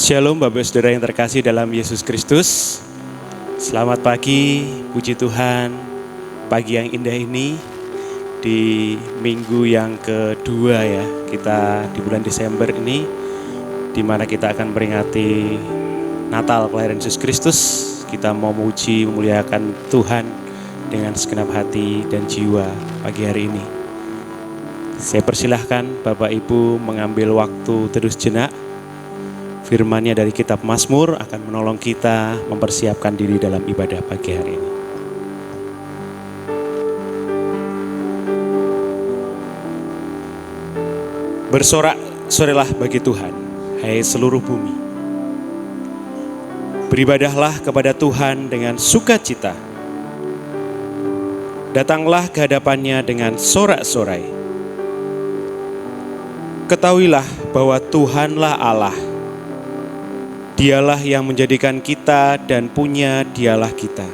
Shalom Bapak Saudara yang terkasih dalam Yesus Kristus. Selamat pagi, puji Tuhan. Pagi yang indah ini di minggu yang kedua ya, kita di bulan Desember ini, di mana kita akan memperingati Natal kelahiran Yesus Kristus. Kita mau memuji, memuliakan Tuhan dengan segenap hati dan jiwa pagi hari ini. Saya persilahkan Bapak Ibu mengambil waktu teduh sejenak. Firman-Nya dari kitab Mazmur akan menolong kita mempersiapkan diri dalam ibadah pagi hari ini. Bersorak-sorailah bagi Tuhan, hai seluruh bumi. Beribadahlah kepada Tuhan dengan sukacita. Datanglah ke hadapan-Nya dengan sorak-sorai. Ketahuilah bahwa Tuhanlah Allah. Dialah yang menjadikan kita dan punya dialah kita,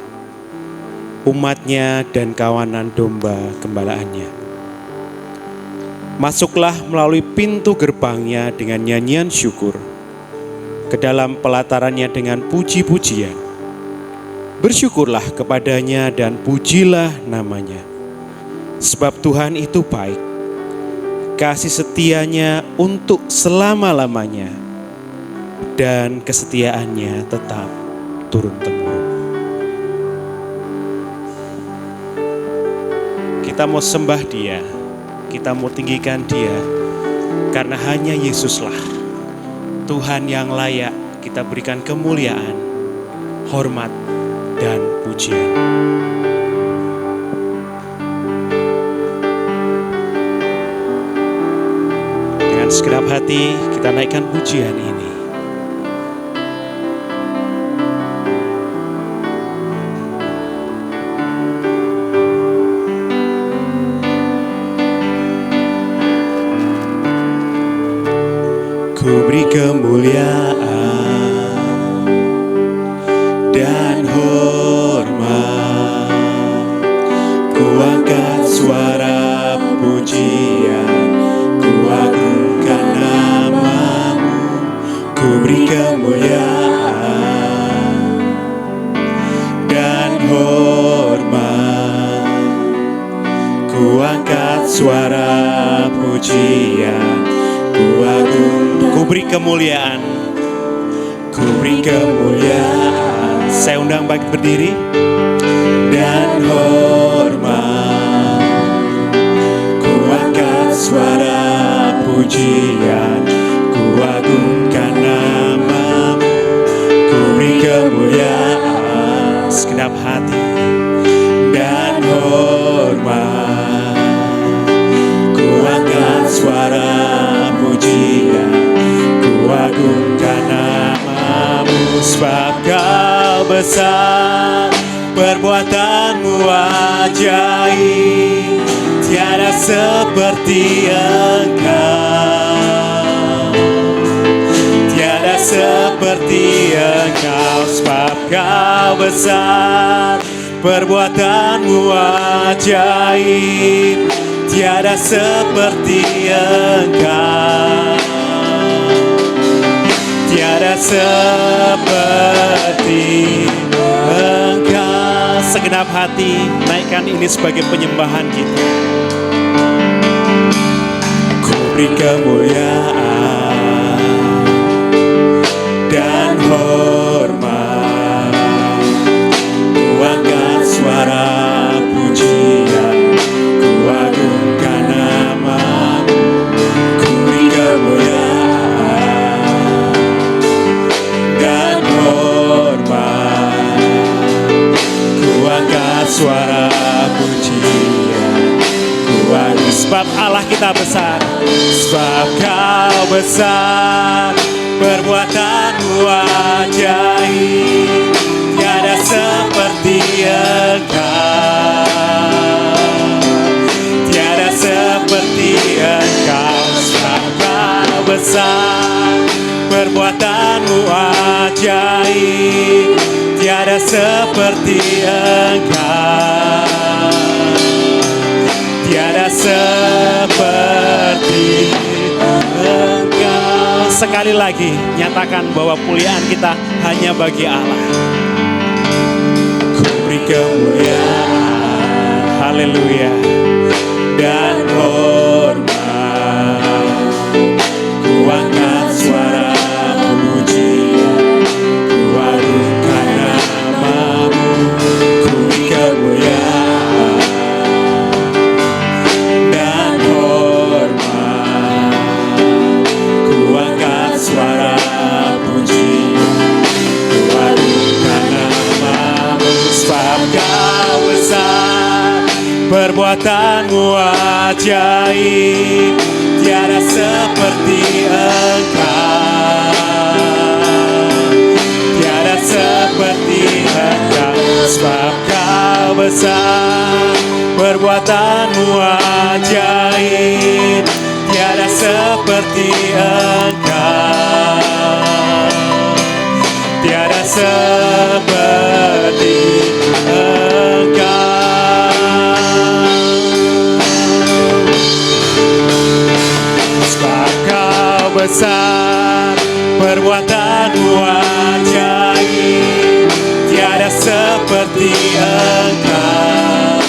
umat-Nya dan kawanan domba gembalaannya. Masuklah melalui pintu gerbang-Nya dengan nyanyian syukur, ke dalam pelataran-Nya dengan puji-pujian. Bersyukurlah kepada-Nya dan pujilah nama-Nya. Sebab Tuhan itu baik, kasih setia-Nya untuk selama-lamanya, dan kesetiaannya tetap turun-temurun. Kita mau sembah Dia, kita mau tinggikan Dia, karena hanya Yesuslah Tuhan yang layak kita berikan kemuliaan, hormat, dan pujian. Dengan segenap hati kita naikkan pujian ini. Ku beri kemuliaan dan hormat, ku angkat suara pujian, ku agungkan nama-Mu. Ku beri kemuliaan dan hormat, ku angkat suara pujian, ku agung. Ku beri kemuliaan, ku beri kemuliaan. Saya undang bangkit berdiri. Dan hormat, ku angkat suara pujian, ku agungkan nama-Mu. Ku beri kemuliaan, segenap hati. Dan hormat, ku angkat suara pujian, ku agungkan nama-Mu. Sebab Kau besar, perbuatan-Mu ajaib, tiada seperti Engkau, tiada seperti Engkau. Sebab Kau besar, perbuatan-Mu ajaib, tiada seperti Engkau, tiada seperti Engkau. Segenap hati naikkan ini sebagai penyembahan kita. Ku beri kemuliaan dan hormat, ku angkat suara pujian, ku agungkan nama-Mu. Ku beri kemuliaan dan hormat, ku angkat suara pujian, ku agungkan. Sebab Allah kita besar, sebab Kau besar, perbuatan-Mu ajaib, tiada seperti Engkau, tiada seperti Engkau. Sebab Kau besar, perbuatan-Mu ajaib, tiada seperti Engkau, tiada seperti Engkau. sekali lagi nyatakan bahwa kemuliaan kita hanya bagi Allah. Ku beri kemuliaan, haleluya, dan hormat. Ku angkat suara pujian, ku adukan namamu. Ku beri kemuliaan dan hormat. Ku angkat suara pujian, ku adukan namamu. Sebab Kau besar, perbuatanmu ajaib, tiada seperti Engkau, tiada seperti Engkau. Sebab Kau besar, perbuatanmu ajaib, tiada seperti Engkau, tiada seperti Engkau. Sebab Kau besar, perbuatanmu ajaib, tiada seperti Engkau,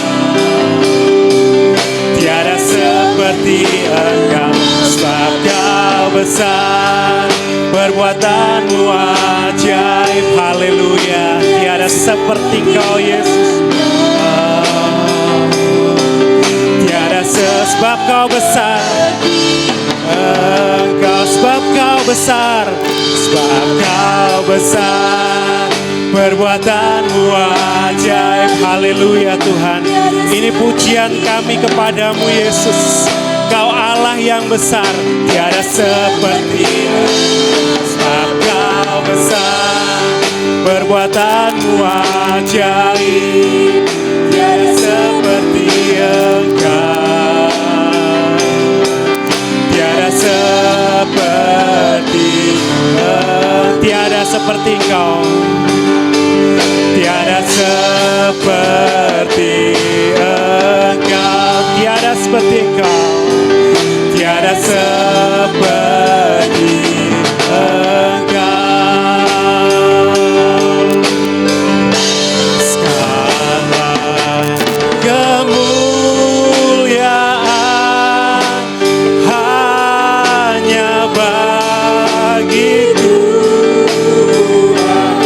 tiada seperti Engkau. Sebab Kau besar, perbuatanmu ajaib, haleluya, tiada seperti Kau Yesus. Tiada sebab Kau besar, Engkau, sebab Kau besar, sebab Kau besar, perbuatanmu ajaib, haleluya Tuhan. Ini pujian kami kepadamu Yesus. Kau Allah yang besar, tiada seperti Engkau. Sebab Kau besar, perbuatanmu ajaib, tiada seperti Engkau, tiada seperti tiada seperti Engkau, tiada seperti Engkau, tiada seperti Engkau, tiada seperti Engkau. Segala kemuliaan hanya bagi Tuhan,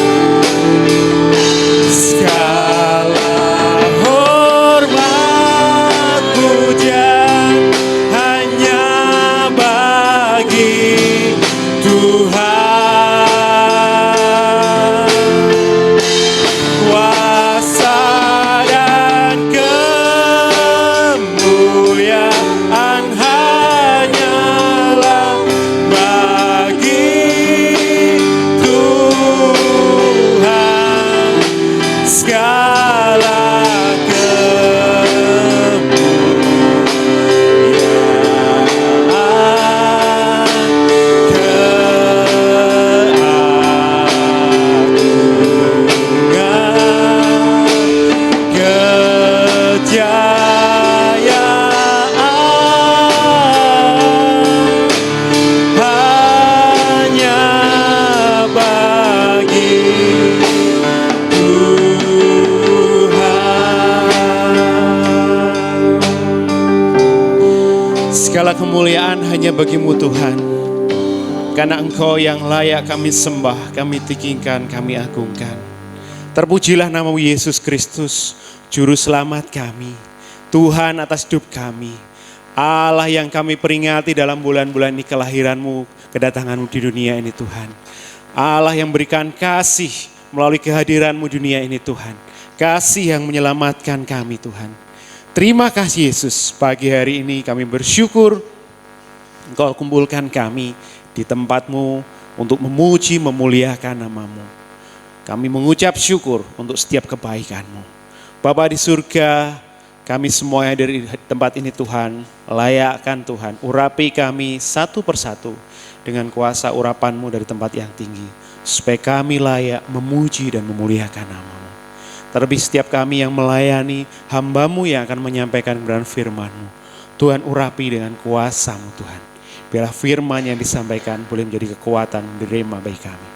segala hormat pujian hanya bagi Tuhan. Kuasa dan kemuliaan hanyalah bagi Tuhan. Segala segala kemuliaan hanya bagimu Tuhan, karena Engkau yang layak kami sembah, kami tinggikan, kami agungkan. Terpujilah namamu Yesus Kristus, Juru Selamat kami, Tuhan atas hidup kami, Allah yang kami peringati dalam bulan-bulan ini kelahiranmu, kedatanganmu di dunia ini Tuhan. Allah yang berikan kasih melalui kehadiranmu di dunia ini Tuhan, kasih yang menyelamatkan kami Tuhan. Terima kasih Yesus, pagi hari ini kami bersyukur Engkau kumpulkan kami di tempat-Mu untuk memuji, memuliakan nama-Mu. Kami mengucap syukur untuk setiap kebaikan-Mu. Bapa di surga, kami semua yang dari tempat ini Tuhan, layakkan Tuhan, urapi kami satu persatu dengan kuasa urapan-Mu dari tempat yang tinggi, supaya kami layak memuji dan memuliakan nama-Mu. Terlebih setiap kami yang melayani hamba-Mu yang akan menyampaikan kebenaran firman-Mu. Tuhan urapi dengan kuasa-Mu Tuhan. Biarlah firman yang disampaikan boleh menjadi kekuatan dari rema bagi kami.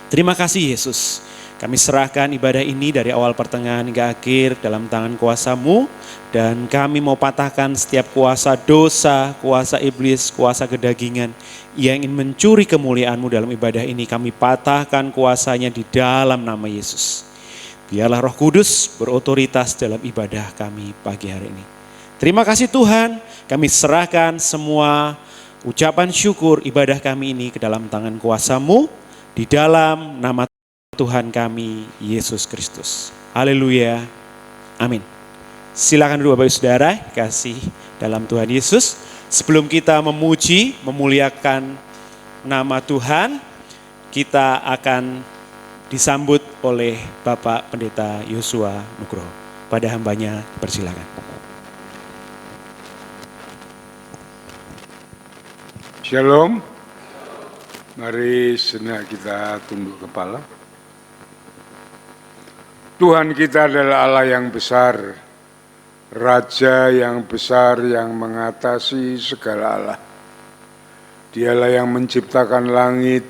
Terima kasih Yesus. Kami serahkan ibadah ini dari awal pertengahan hingga akhir dalam tangan kuasa-Mu. Dan kami mau patahkan setiap kuasa dosa, kuasa iblis, kuasa kedagingan yang ingin mencuri kemuliaan-Mu dalam ibadah ini. Kami patahkan kuasanya di dalam nama Yesus. Biarlah Roh Kudus berotoritas dalam ibadah kami pagi hari ini. Terima kasih Tuhan, kami serahkan semua ucapan syukur ibadah kami ini ke dalam tangan kuasa-Mu. Di dalam nama Tuhan kami, Yesus Kristus. Haleluya. Amin. Silakan dulu Bapak Ibu Saudara, kasih dalam Tuhan Yesus. Sebelum kita memuji, memuliakan nama Tuhan, kita akan disambut oleh Bapak Pendeta Yosua Nugroho. Pada hambanya dipersilakan. Shalom. Mari sejenak kita tunduk kepala. Tuhan kita adalah Allah yang besar, Raja yang besar yang mengatasi segala Allah. Dialah yang menciptakan langit,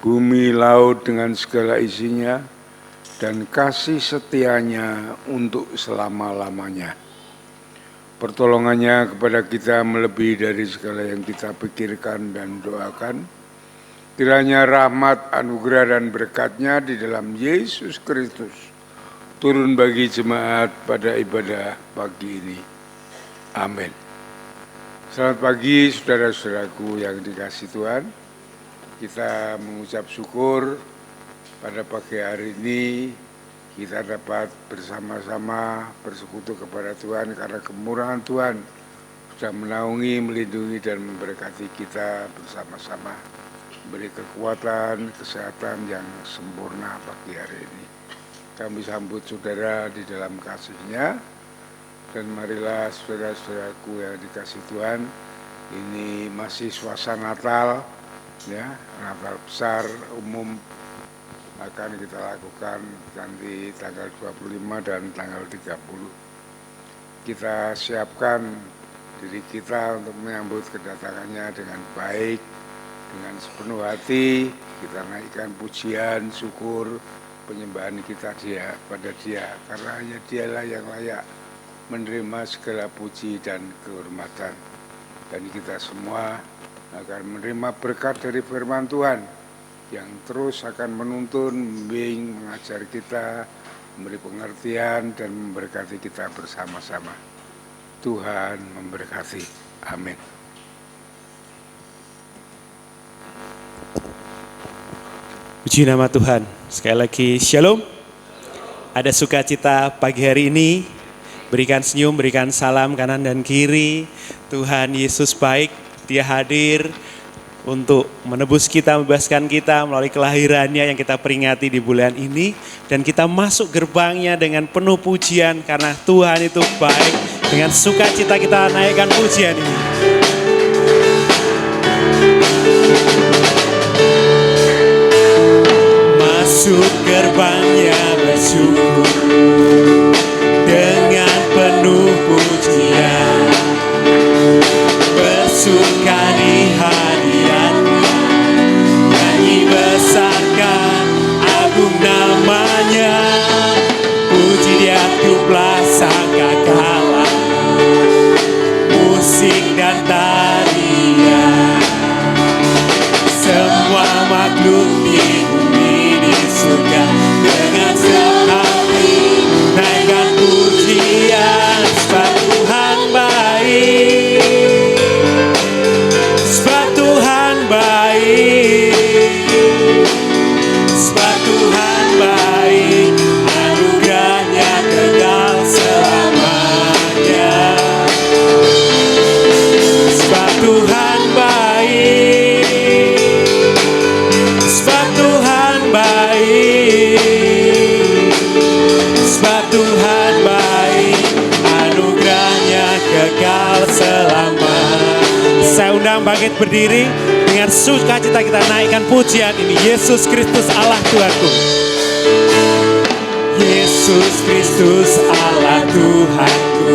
bumi, laut dengan segala isinya, dan kasih setianya untuk selama-lamanya. Pertolongannya kepada kita melebihi dari segala yang kita pikirkan dan doakan. Kiranya rahmat, anugerah, dan berkat-Nya di dalam Yesus Kristus turun bagi jemaat pada ibadah pagi ini. Amin. Selamat pagi saudara-saudaraku yang dikasihi Tuhan. Kita mengucap syukur pada pagi hari ini kita dapat bersama-sama bersekutu kepada Tuhan karena kemurahan Tuhan sudah menaungi, melindungi, dan memberkati kita bersama-sama. Beri kekuatan, kesehatan yang sempurna pagi hari ini. Kami sambut saudara di dalam kasih-Nya, dan marilah saudara-saudaraku yang dikasihi Tuhan, ini masih suasana Natal, ya, Natal besar umum akan kita lakukan nanti tanggal 25 dan tanggal 30. Kita siapkan diri kita untuk menyambut kedatangannya dengan baik, dengan sepenuh hati. Kita naikkan pujian, syukur, penyembahan kita pada Dia, karena hanya Dialah yang layak menerima segala puji dan kehormatan. Dan kita semua akan menerima berkat dari firman Tuhan yang terus akan menuntun, membimbing, mengajar kita, memberi pengertian, dan memberkati kita bersama-sama. Tuhan memberkati. Amin. Puji nama Tuhan. Sekali lagi shalom. Ada sukacita pagi hari ini. Berikan senyum, berikan salam kanan dan kiri. Tuhan Yesus baik, Dia hadir untuk menebus kita, membebaskan kita melalui kelahirannya yang kita peringati di bulan ini. Dan kita masuk gerbangnya dengan penuh pujian karena Tuhan itu baik. Dengan sukacita kita naikkan pujian ini. Masuk gerbangnya bersyukur dengan penuh pujian, bersuka di hadirat-Nya, nyanyi besarkan agung nama-Nya, puji Dia tiuplah sangkakala, musik dan tarian, semua makhluk di bumi di surga dengan sehati naikkan pujian, sebab Tuhan baik, sebab Tuhan baik, sebab Tuhan baik, anugerah-Nya kekal selamanya, sebab Tuhan baik, sebab Tuhan baik, sebab Tuhan baik, anugerah-Nya kekal selama. Saya undang bangkit berdiri, dengan sukacita kita naikkan pujian ini. Yesus Kristus Allah Tuhanku. Yesus Kristus Allah Tuhanku,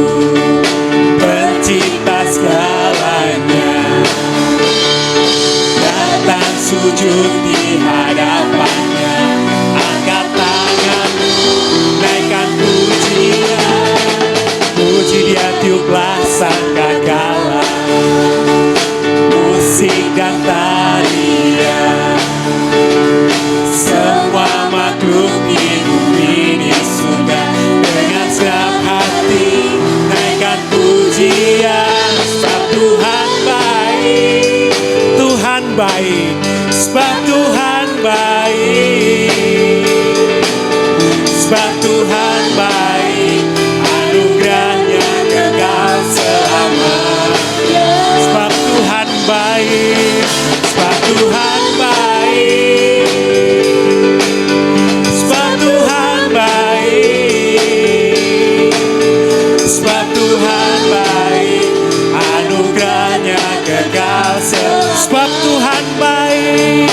pencipta segalanya. sujud di hadapannya. Angkat tanganmu, naikkan pujian. Puji Dia, tiuplah sangkakala, musik dan tarian. Semua makhluk di bumi di surga dengan senang hati naikkan pujian. Sebab Tuhan baik, Tuhan baik, sebab Tuhan baik, sebab Tuhan baik, anugerahnya kekal selamanya. Sebab Tuhan baik, sebab Tuhan baik, sebab Tuhan baik, sebab Tuhan baik, anugerahnya kekal selamanya. Sebab Tuhan baik,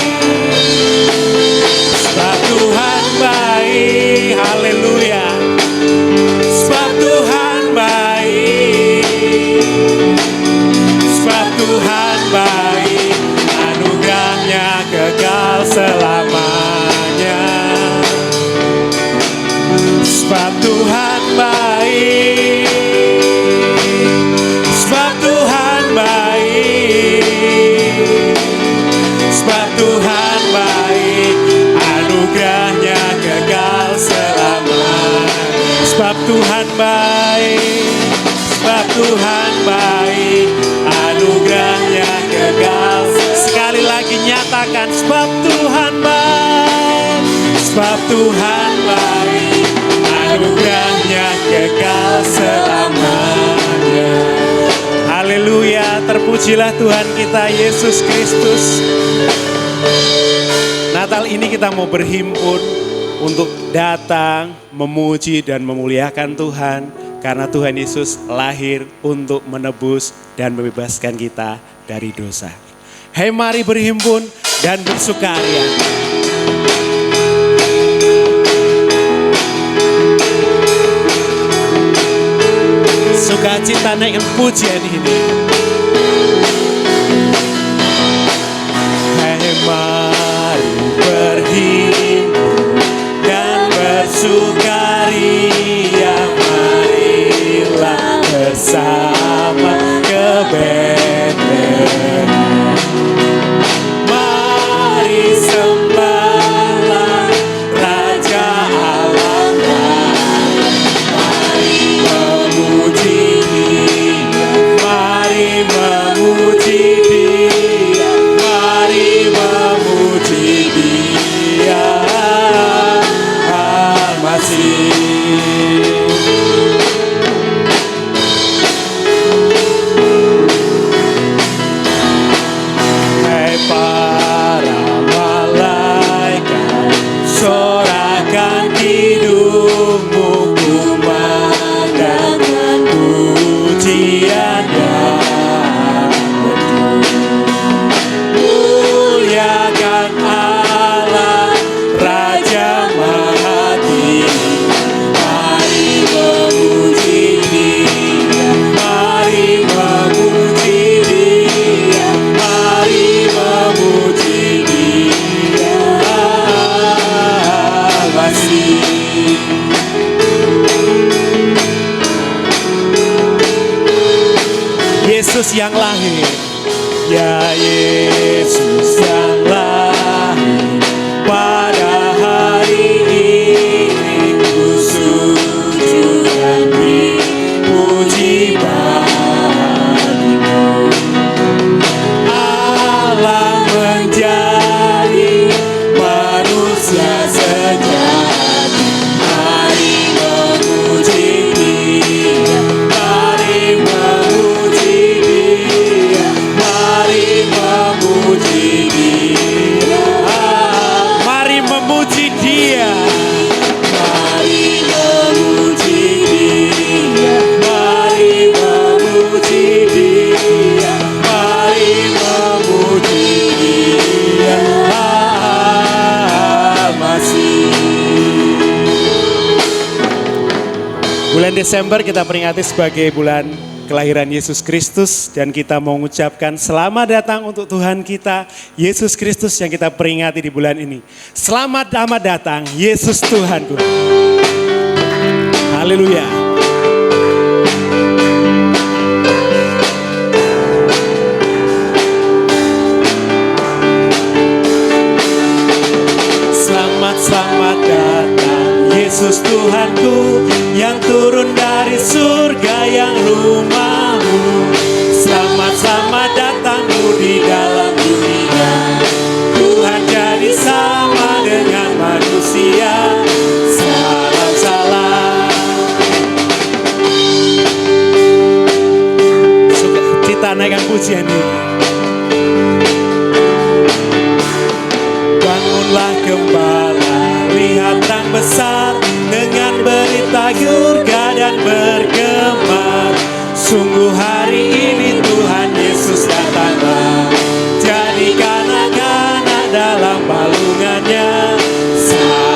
sebab Tuhan baik, haleluya. Sebab Tuhan baik, sebab Tuhan baik, anugerahnya kekal selamanya. Sebab Tuhan baik, sebab Tuhan baik, sebab Tuhan baik, anugerahnya kekal selamanya. Sebab Tuhan baik, sebab Tuhan baik, anugerahnya kekal. Sekali lagi nyatakan, sebab Tuhan baik, sebab Tuhan baik, anugerahnya kekal selamanya. Haleluya, terpujilah Tuhan kita Yesus Kristus. Natal ini kita mau berhimpun untuk datang, memuji dan memuliakan Tuhan. Karena Tuhan Yesus lahir untuk menebus dan membebaskan kita dari dosa. Hei, mari berhimpun dan bersukaria. Sukacita naikkan pujian ini. Hei, mari berhimpun dan bersukaria. Marilah bersama ke Betlehem. Mari sembahlah Raja alam raya. Mari memuji Dia, mari memuji Dia, mari memuji Dia. Al-Masih. Para malaikat sorakan kidungmu, kumandangkan pujiannya. Muliakan Allah Raja Maha Tinggi. Mari memuji Dia, mari memuji Dia, mari memuji Dia. Al-Masih. Yesus yang lahir, ya Yesus yang lahir, pada hari ini ku sujud dan dipuji bagimu. Allah menjadi manusia sejati. Mari memuji Dia, mari memuji Dia, mari memuji Dia. Mari memuji Dia, mari memuji Dia, mari memuji Dia, mari memuji Dia. Al-Masih. Bulan Desember kita peringati sebagai bulan kelahiran Yesus Kristus dan kita mau mengucapkan selamat datang untuk Tuhan kita Yesus Kristus yang kita peringati di bulan ini. Selamat datang Yesus Tuhanku. Haleluya. Selamat datang Yesus Tuhanku yang turun dari surga yang rumahmu. Selamat datangmu di dalam dunia. Tuhan jadi sama dengan manusia. Salam. Kita naikkan pujian ini. Bangunlah gembala, lihat terang besar dengan berita surga dan bergema. Sungguh hari ini Tuhan Yesus datanglah. Jadikan anak-anak dalam palungannya. Salam.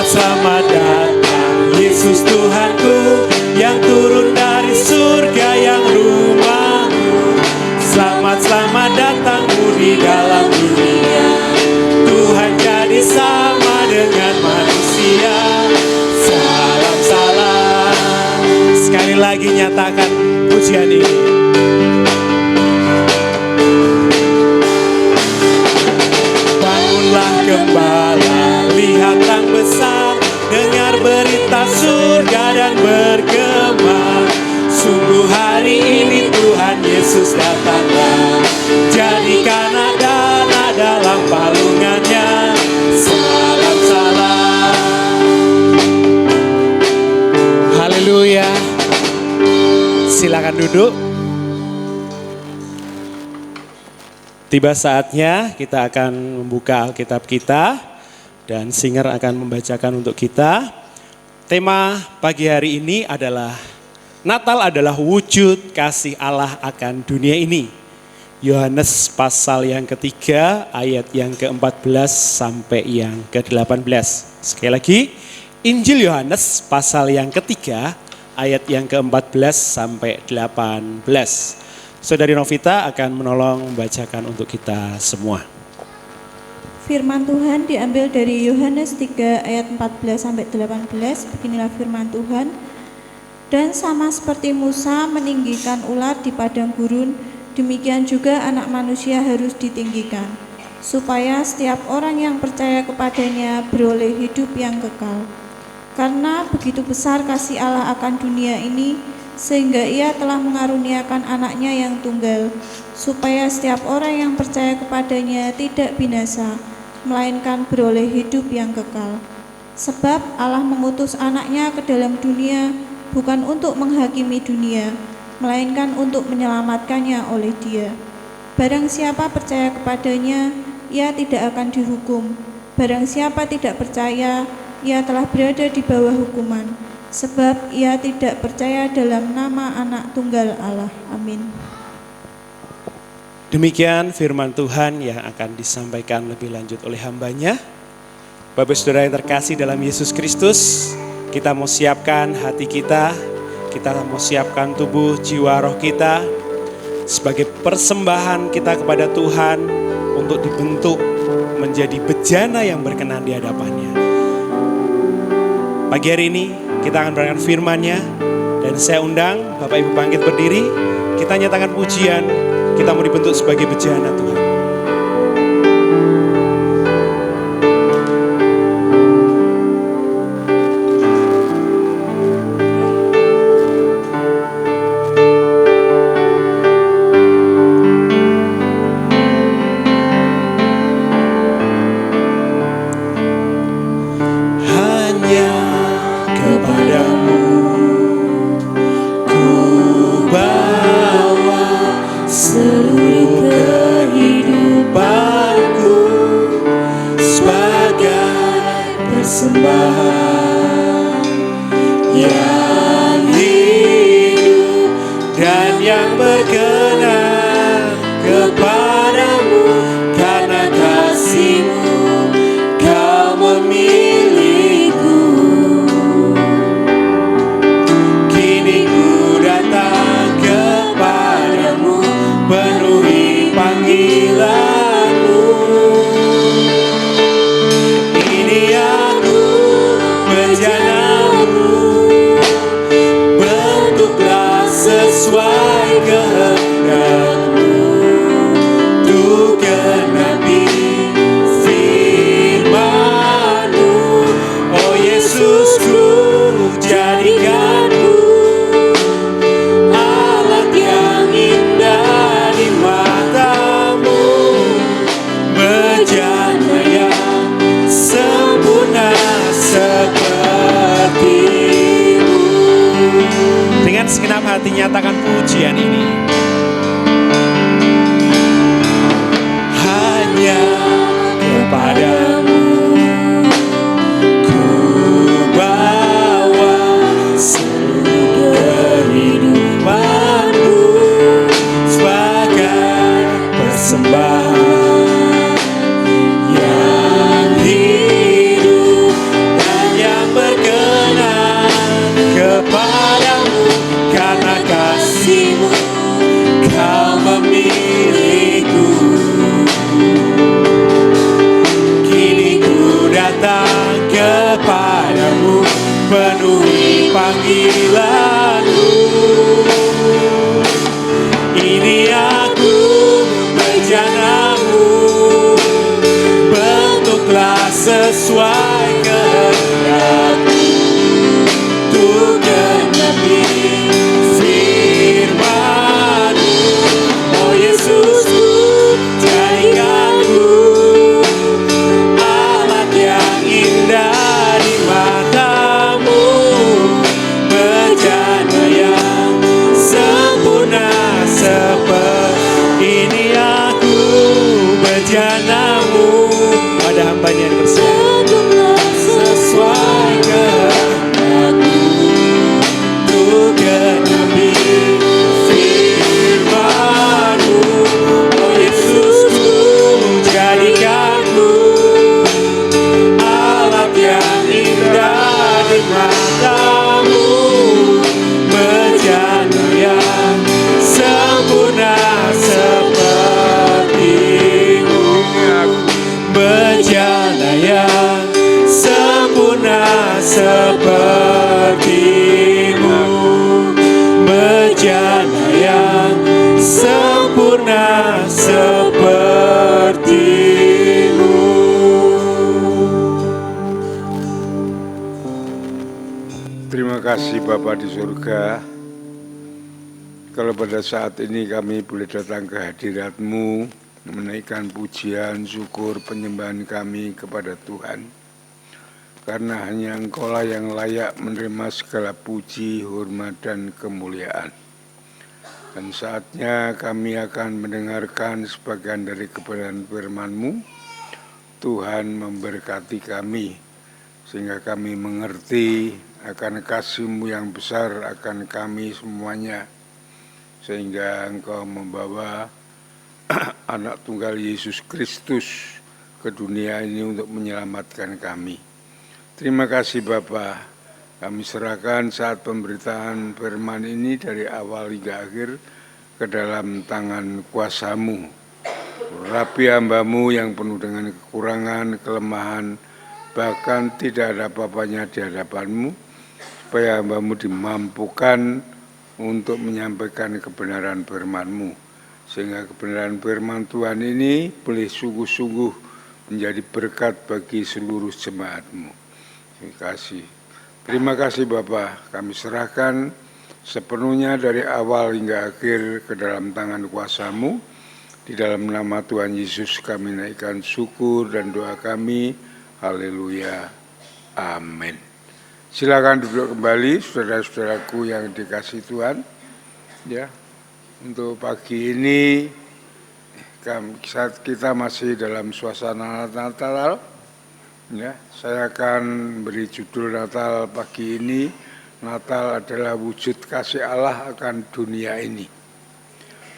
Selamat datang Yesus Tuhanku yang turun dari surga yang rumahmu. Selamat datangmu di dalam dunia. Tuhan jadi sama dengan manusia. Salam. Sekali lagi nyatakan pujian ini. Bangunlah gembala, lihat terang besar, dengar berita surga dan bergema. Sungguh hari ini Tuhan Yesus datanglah. Jadikan anak-anak dalam palungannya. Salam. Haleluya. Silakan duduk. Tiba saatnya kita akan membuka Alkitab kita dan singer akan membacakan untuk kita. Tema pagi hari ini adalah Natal adalah wujud kasih Allah akan dunia ini. Yohanes pasal yang ketiga ayat yang ke-14 sampai yang ke-18. Sekali lagi, Injil Yohanes pasal yang ketiga ayat yang ke-14 sampai 18. Saudari Novita akan menolong membacakan untuk kita semua. Firman Tuhan diambil dari Yohanes 3 ayat 14 sampai 18. Beginilah firman Tuhan. Dan sama seperti Musa meninggikan ular di padang gurun, demikian juga anak manusia harus ditinggikan, supaya setiap orang yang percaya kepadanya beroleh hidup yang kekal. Karena begitu besar kasih Allah akan dunia ini, sehingga Ia telah mengaruniakan anaknya yang tunggal, supaya setiap orang yang percaya kepadanya tidak binasa, melainkan beroleh hidup yang kekal. Sebab Allah mengutus anaknya ke dalam dunia, bukan untuk menghakimi dunia, melainkan untuk menyelamatkannya oleh Dia. Barang siapa percaya kepadanya, ia tidak akan dihukum. Barang siapa tidak percaya, ia telah berada di bawah hukuman, sebab ia tidak percaya dalam nama anak tunggal Allah. Amin. Demikian firman Tuhan yang akan disampaikan lebih lanjut oleh hambanya. Bapak saudara yang terkasih dalam Yesus Kristus, kita mau siapkan hati kita mau siapkan tubuh, jiwa, roh kita sebagai persembahan kita kepada Tuhan untuk dibentuk menjadi bejana yang berkenan di hadapannya. Pagi hari ini kita akan mendengarkan firman-Nya dan saya undang Bapak Ibu bangkit berdiri, kita nyatakan pujian, kita mau dibentuk sebagai bejana Tuhan. Seluruh kehidupan panggilanmu. Ini aku bejanamu, bentuklah sesuai kehendakmu, untuk genapi firman-Mu. Oh Yesusku, jadikanku alat yang indah di mata-Mu, bejana yang sempurna seperti ini aku bejana-Mu. Pada hambanya yang bersedia sesuai kehendakmu, untuk genapi firman-Mu. Oh Yesusku, jadikanku alat yang indah di mata-Mu, bejana yang sempurna seperti-Mu, bejana yang sempurna seperti-Mu, bejana yang sempurna seperti-Mu. Terima kasih Bapa di surga, kalau pada saat ini kami boleh datang ke hadirat-Mu, menaikkan pujian, syukur, penyembahan kami kepada Tuhan. Karena hanya Engkau-lah yang layak menerima segala puji, hormat, dan kemuliaan. Dan saatnya kami akan mendengarkan sebagian dari kebenaran firman-Mu. Tuhan memberkati kami, sehingga kami mengerti akan kasih-Mu yang besar akan kami semuanya, sehingga Engkau membawa anak tunggal Yesus Kristus ke dunia ini untuk menyelamatkan kami. Terima kasih Bapa, kami serahkan saat pemberitaan firman ini dari awal hingga akhir ke dalam tangan kuasa-Mu. Rapi hamba-Mu yang penuh dengan kekurangan, kelemahan, bahkan tidak ada apa-apanya di hadapan-Mu, supaya hamba-Mu dimampukan untuk menyampaikan kebenaran firman-Mu, sehingga kebenaran firman Tuhan ini boleh sungguh-sungguh menjadi berkat bagi seluruh jemaat-Mu. Terima kasih Bapa, kami serahkan sepenuhnya dari awal hingga akhir ke dalam tangan kuasa-Mu. Di dalam nama Tuhan Yesus kami naikkan syukur dan doa kami. Haleluya. Amin. Silakan duduk kembali saudara-saudaraku yang dikasihi Tuhan. Ya, untuk pagi ini saat kita masih dalam suasana Natal, ya, saya akan beri judul Natal pagi ini. Natal adalah wujud kasih Allah akan dunia ini.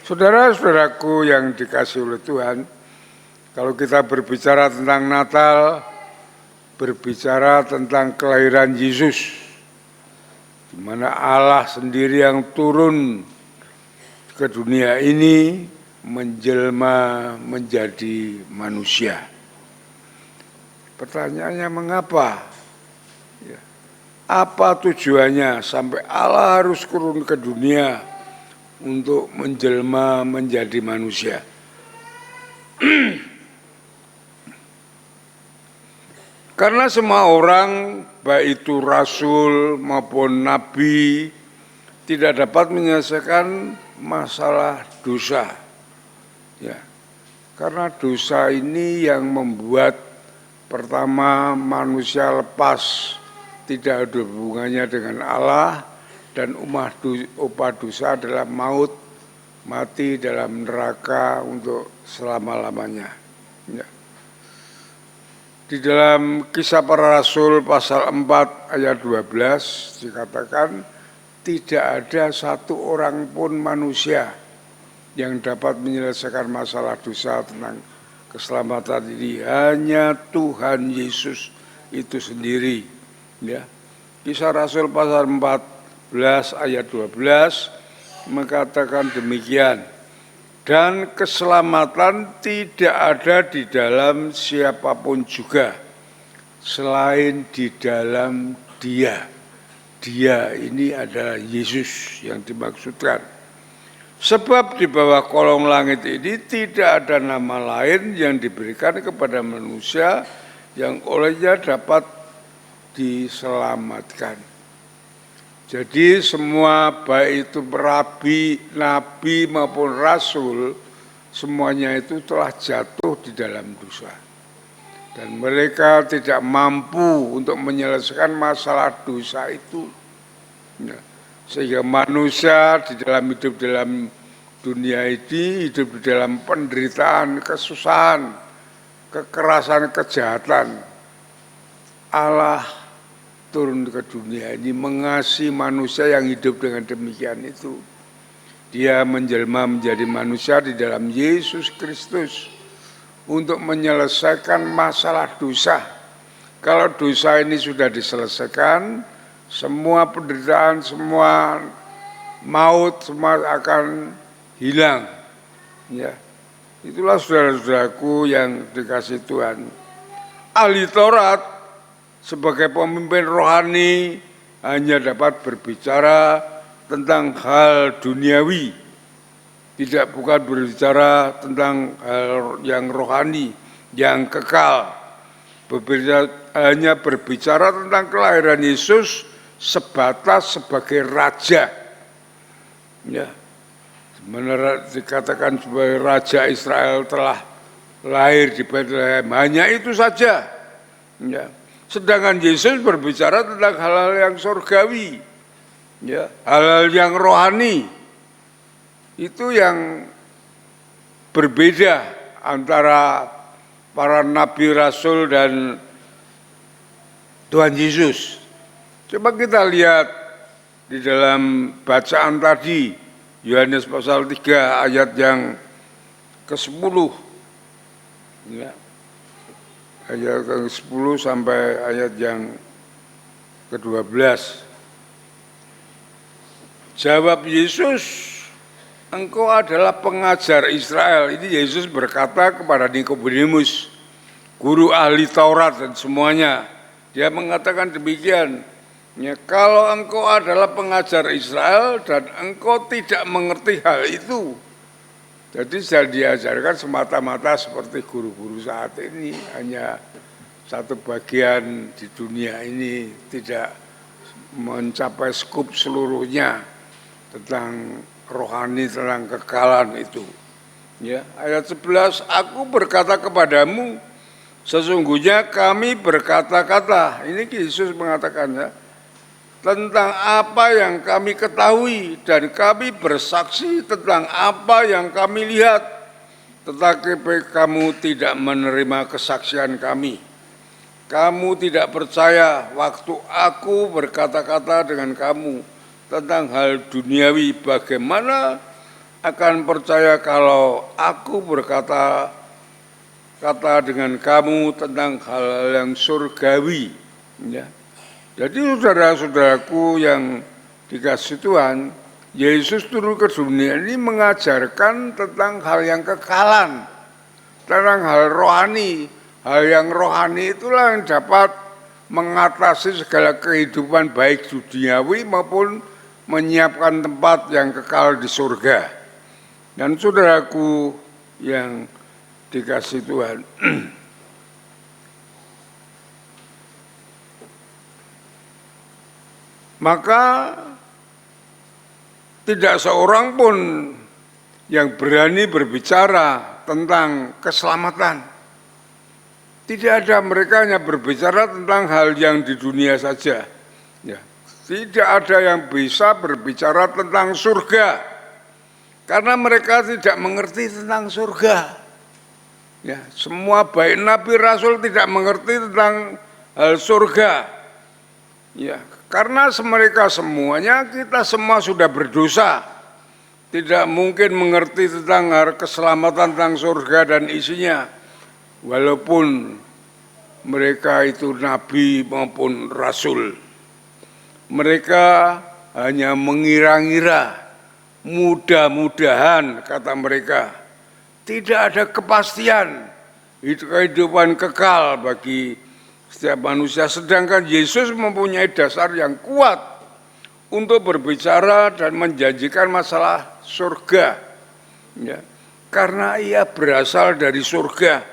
Saudara-saudaraku yang dikasihi oleh Tuhan, kalau kita berbicara tentang Natal, berbicara tentang kelahiran Yesus, di mana Allah sendiri yang turun ke dunia ini menjelma menjadi manusia. Pertanyaannya mengapa? Ya. Apa tujuannya sampai Allah harus turun ke dunia untuk menjelma menjadi manusia? Karena semua orang, baik itu rasul maupun nabi, tidak dapat menyelesaikan masalah dosa. Ya. Karena dosa ini yang membuat pertama manusia lepas, tidak ada hubungannya dengan Allah, dan upah dosa adalah maut, mati dalam neraka untuk selama-lamanya. Ya. Di dalam Kisah Para Rasul pasal 4 ayat 12 dikatakan, tidak ada satu orang pun manusia yang dapat menyelesaikan masalah dosa tentang keselamatan ini, hanya Tuhan Yesus itu sendiri. Ya. Kisah Rasul pasal 14 ayat 12 mengatakan demikian, dan keselamatan tidak ada di dalam siapapun juga selain di dalam Dia, dia ini adalah Yesus yang dimaksudkan. Sebab di bawah kolong langit ini tidak ada nama lain yang diberikan kepada manusia yang olehnya dapat diselamatkan. Jadi semua baik itu rabi, nabi maupun rasul, semuanya itu telah jatuh di dalam dosa. Dan mereka tidak mampu untuk menyelesaikan masalah dosa itu. Sehingga manusia di dalam hidup dalam dunia ini, hidup di dalam penderitaan, kesusahan, kekerasan, kejahatan. Allah turun ke dunia ini mengasihi manusia yang hidup dengan demikian itu. Dia menjelma menjadi manusia di dalam Yesus Kristus untuk menyelesaikan masalah dosa. Kalau dosa ini sudah diselesaikan, semua penderitaan, semua maut, semua akan hilang. Ya, itulah saudara-saudaraku yang dikasihi Tuhan. Ahli Taurat sebagai pemimpin rohani hanya dapat berbicara tentang hal duniawi, bukan berbicara tentang hal yang rohani, yang kekal. Hanya berbicara tentang kelahiran Yesus sebatas sebagai raja. Ya, sebenarnya dikatakan sebagai raja Israel telah lahir di Bethlehem, hanya itu saja. Ya. Sedangkan Yesus berbicara tentang hal-hal yang surgawi, ya, hal-hal yang rohani. Itu yang berbeda antara para nabi, rasul, dan Tuhan Yesus. Coba kita lihat di dalam bacaan tadi, Yohanes pasal 3 ayat yang ke-10. Ya. Ayat ke-10 sampai ayat yang ke-12. Jawab Yesus, engkau adalah pengajar Israel. Ini Yesus berkata kepada Nikodemus, guru ahli Taurat dan semuanya. Dia mengatakan demikian, ya, kalau engkau adalah pengajar Israel dan engkau tidak mengerti hal itu. Jadi saya diajarkan semata-mata seperti guru-guru saat ini, hanya satu bagian di dunia ini, tidak mencapai skup seluruhnya tentang rohani, tentang kekalan itu. Ya, ayat 11, aku berkata kepadamu, sesungguhnya kami berkata-kata, ini Yesus mengatakan, ya, tentang apa yang kami ketahui dan kami bersaksi tentang apa yang kami lihat, tetapi kamu tidak menerima kesaksian kami. Kamu tidak percaya waktu aku berkata-kata dengan kamu tentang hal duniawi. Bagaimana akan percaya kalau aku berkata-kata dengan kamu tentang hal yang surgawi, ya. Jadi saudara-saudaraku yang dikasihi Tuhan, Yesus turun ke dunia ini mengajarkan tentang hal yang kekalan, tentang hal rohani. Hal yang rohani itulah yang dapat mengatasi segala kehidupan baik duniawi maupun menyiapkan tempat yang kekal di surga. Dan saudaraku yang dikasihi Tuhan, maka tidak seorang pun yang berani berbicara tentang keselamatan. Tidak ada, mereka hanya berbicara tentang hal yang di dunia saja. Ya. Tidak ada yang bisa berbicara tentang surga, karena mereka tidak mengerti tentang surga. Ya, semua baik nabi rasul tidak mengerti tentang hal surga. Ya, karena mereka semuanya, kita semua sudah berdosa, tidak mungkin mengerti tentang hal keselamatan, tentang surga dan isinya, walaupun mereka itu nabi maupun rasul. Mereka hanya mengira-ngira, mudah-mudahan kata mereka. Tidak ada kepastian kehidupan kekal bagi setiap manusia, sedangkan Yesus mempunyai dasar yang kuat. untuk berbicara dan menjanjikan masalah surga. Ya, karena ia berasal dari surga.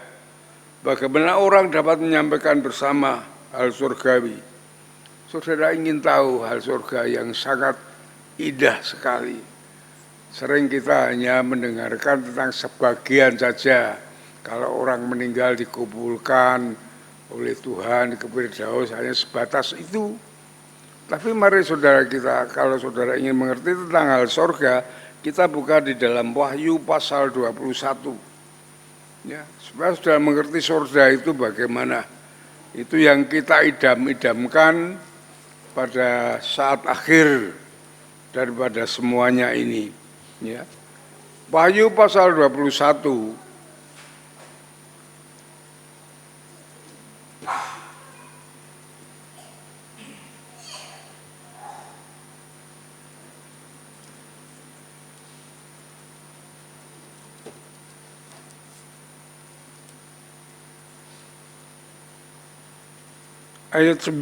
Bagaimana orang dapat menyampaikan bersama hal surgawi? Saudara ingin tahu hal surga yang sangat indah sekali. Sering kita hanya mendengarkan tentang sebagian saja. Kalau orang meninggal dikumpulkan oleh Tuhan ke Firdaus hanya sebatas itu. Tapi mari saudara kita, kalau saudara ingin mengerti tentang hal surga, kita buka di dalam Wahyu pasal 21. Ya, supaya sudah mengerti surga itu bagaimana. Itu yang kita idam-idamkan pada saat akhir daripada semuanya ini. Ya. Wahyu pasal 21. Ayat 9.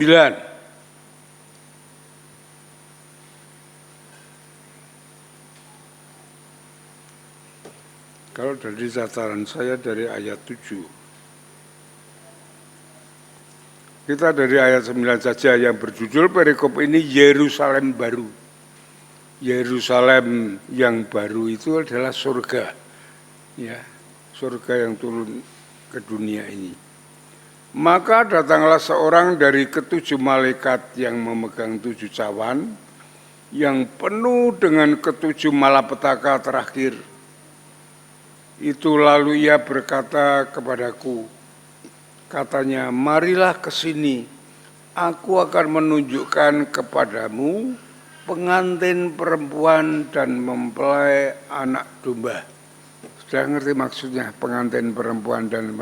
Kalau dari catatan saya dari ayat 7. Kita dari ayat 9 saja yang berjudul perikop ini Yerusalem baru. Yerusalem yang baru itu adalah surga. Ya, surga yang turun ke dunia ini. Maka datanglah seorang dari ketujuh malaikat yang memegang 7 cawan, yang penuh dengan ketujuh malapetaka terakhir. Itu lalu ia berkata kepadaku, katanya, marilah ke sini, aku akan menunjukkan kepadamu pengantin perempuan dan mempelai anak domba. Sudah ngerti maksudnya pengantin perempuan dan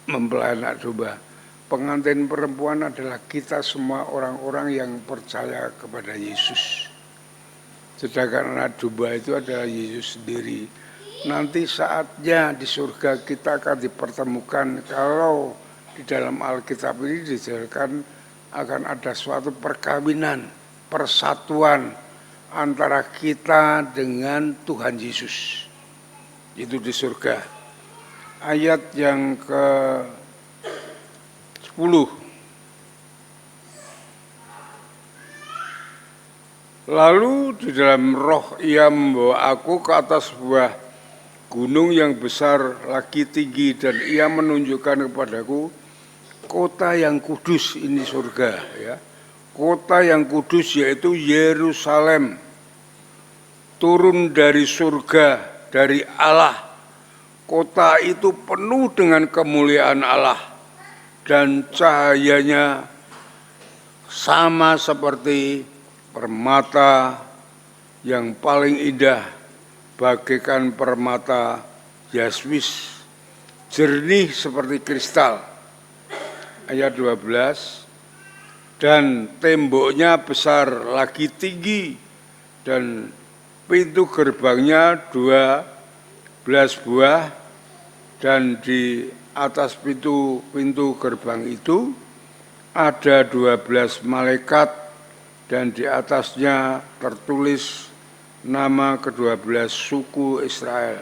mempelai anak domba? Pengantin perempuan adalah kita semua orang-orang yang percaya kepada Yesus. Sedangkan anak domba itu adalah Yesus sendiri. Nanti saatnya di surga kita akan dipertemukan. Kalau di dalam Alkitab ini dijelaskan akan ada suatu perkawinan, persatuan antara kita dengan Tuhan Yesus. Itu di surga. Ayat yang ke-10. Lalu di dalam roh ia membawa aku ke atas sebuah gunung yang besar lagi tinggi, dan ia menunjukkan kepadaku kota yang kudus, ini surga ya. Kota yang kudus yaitu Yerusalem, turun dari surga, dari Allah. Kota itu penuh dengan kemuliaan Allah dan cahayanya sama seperti permata yang paling indah, bagaikan permata yasmis, jernih seperti kristal. Ayat 12, dan temboknya besar lagi tinggi, dan pintu gerbangnya 12 buah, dan di atas pintu gerbang itu ada 12 malaikat, dan di atasnya tertulis nama ke-12 suku Israel.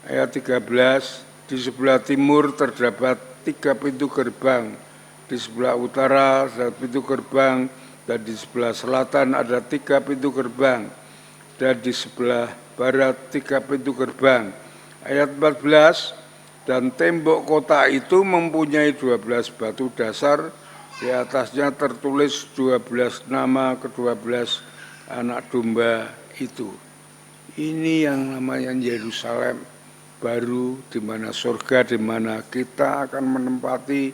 Ayat 13, di sebelah timur terdapat 3 pintu gerbang, di sebelah utara ada pintu gerbang, dan di sebelah selatan ada 3 pintu gerbang, dan di sebelah barat 3 pintu gerbang. Ayat 14, dan tembok kota itu mempunyai 12 batu dasar, di atasnya tertulis 12 nama ke-12 anak domba itu. Ini yang namanya Yerusalem baru, di mana surga, di mana kita akan menempati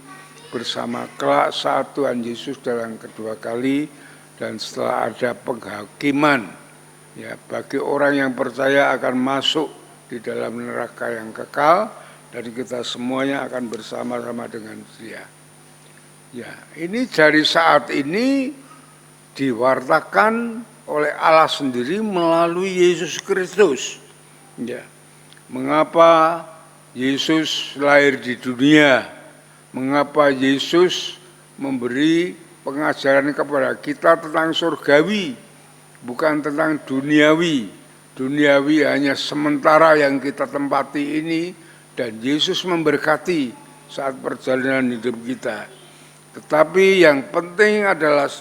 bersama kelak saat Tuhan Yesus dalam kedua kali, dan setelah ada penghakiman ya, bagi orang yang percaya akan masuk di dalam neraka yang kekal, dan kita semuanya akan bersama-sama dengan Dia. Ya, ini dari saat ini diwartakan oleh Allah sendiri melalui Yesus Kristus. Ya. Mengapa Yesus lahir di dunia? Mengapa Yesus memberi pengajaran kepada kita tentang surgawi? bukan tentang duniawi. Duniawi hanya sementara yang kita tempati ini, dan Yesus memberkati saat perjalanan hidup kita. Tetapi yang penting adalah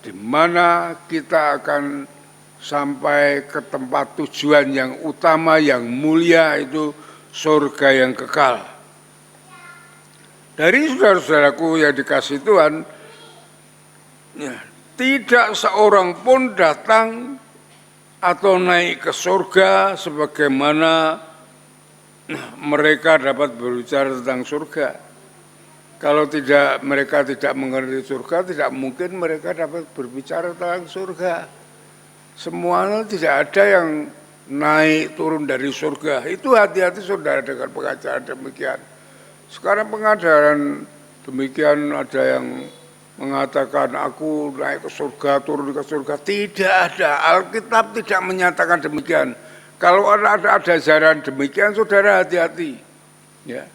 di mana kita akan sampai ke tempat tujuan yang utama, yang mulia, itu surga yang kekal. Dari saudara-saudaraku yang dikasih Tuhan, ya, tidak seorang pun datang atau naik ke surga sebagaimana mereka dapat berbicara tentang surga. Kalau mereka tidak mengerti surga, tidak mungkin mereka dapat berbicara tentang surga. Semuanya tidak ada yang naik turun dari surga. Itu hati-hati saudara dengan pengajaran demikian. Sekarang pengajaran demikian ada yang mengatakan aku naik ke surga, turun ke surga. Tidak ada, Alkitab tidak menyatakan demikian. Kalau ada ajaran demikian, saudara hati-hati. Ya,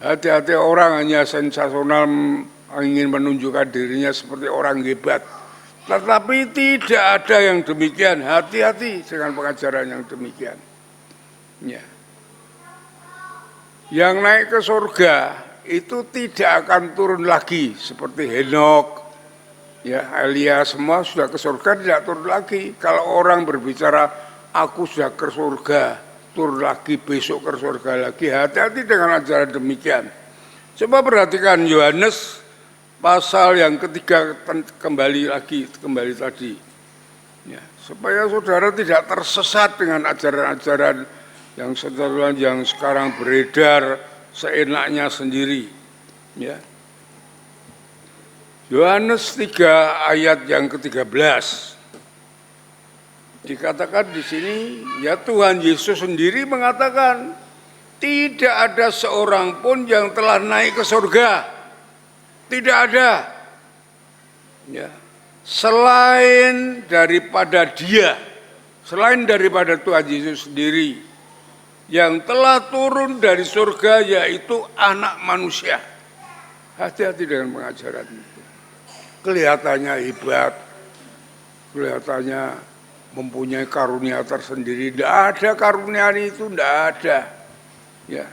hati-hati, orang hanya sensasional ingin menunjukkan dirinya seperti orang hebat. Tetapi tidak ada yang demikian. Hati-hati dengan pengajaran yang demikian. Ya. Yang naik ke surga itu tidak akan turun lagi seperti Henok, ya, Elia, semua sudah ke surga, tidak turun lagi. Kalau orang berbicara aku sudah ke surga, turun lagi, besok ke surga lagi, hati-hati dengan ajaran demikian. Coba perhatikan Yohanes pasal yang ketiga, kembali tadi, ya, supaya saudara tidak tersesat dengan ajaran-ajaran yang sekarang beredar seenaknya sendiri. Ya. Yohanes 3 ayat yang ke-13 dikatakan di sini, ya, Tuhan Yesus sendiri mengatakan tidak ada seorang pun yang telah naik ke surga. Tidak ada. Ya. Selain daripada Dia, selain daripada Tuhan Yesus sendiri, yang telah turun dari surga, yaitu Anak Manusia. Hati-hati dengan pengajaran itu. Kelihatannya hebat, kelihatannya mempunyai karunia tersendiri. Tidak ada karunia itu, tidak ada. Ya,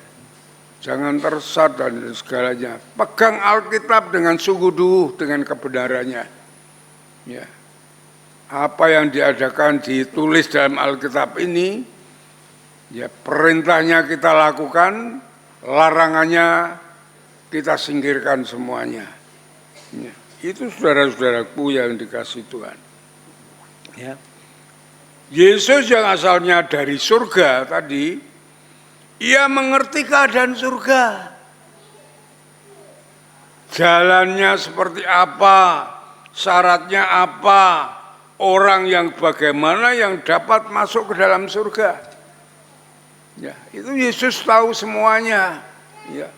jangan tersesat dan segalanya. Pegang Alkitab dengan sungguh-sungguh dengan kebenarannya. Ya, apa yang diadakan ditulis dalam Alkitab ini, ya, perintahnya kita lakukan, larangannya kita singkirkan semuanya. Ya, itu saudara-saudaraku yang dikasih Tuhan. Ya. Yesus yang asalnya dari surga tadi, ia mengerti keadaan surga. Jalannya seperti apa, syaratnya apa, orang yang bagaimana yang dapat masuk ke dalam surga. Ya, itu Yesus tahu semuanya. Ya.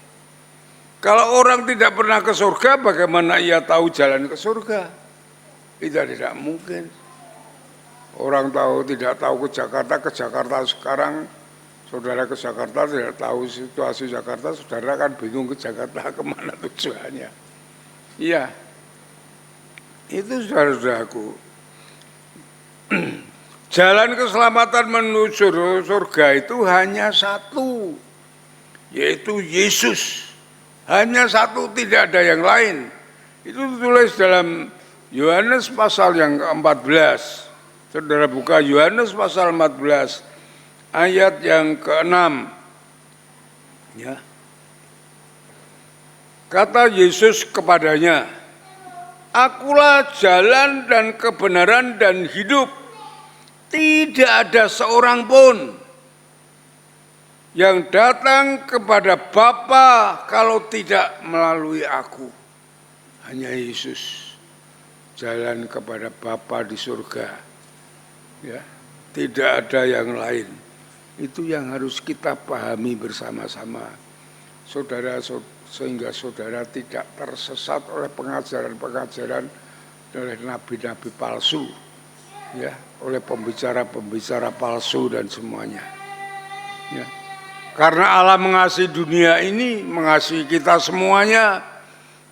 Kalau orang tidak pernah ke surga, bagaimana ia tahu jalan ke surga? Itu tidak mungkin. Orang tidak tahu ke Jakarta sekarang, saudara ke Jakarta tidak tahu situasi Jakarta, saudara kan bingung ke Jakarta kemana tujuannya. Iya, itu saudara-saudaraku. Jalan keselamatan menuju surga itu hanya satu, yaitu Yesus. Hanya satu, tidak ada yang lain. Itu ditulis dalam Yohanes pasal yang ke-14. Saudara buka Yohanes pasal 14, ayat yang ke-6. Ya. Kata Yesus kepadanya, "Akulah jalan dan kebenaran dan hidup. Tidak ada seorang pun yang datang kepada Bapa kalau tidak melalui aku." Hanya Yesus jalan kepada Bapa di surga. Ya, tidak ada yang lain. Itu yang harus kita pahami bersama-sama, saudara, sehingga saudara tidak tersesat oleh pengajaran-pengajaran oleh nabi-nabi palsu, ya, oleh pembicara-pembicara palsu dan semuanya. Ya. Karena Allah mengasihi dunia ini, mengasihi kita semuanya,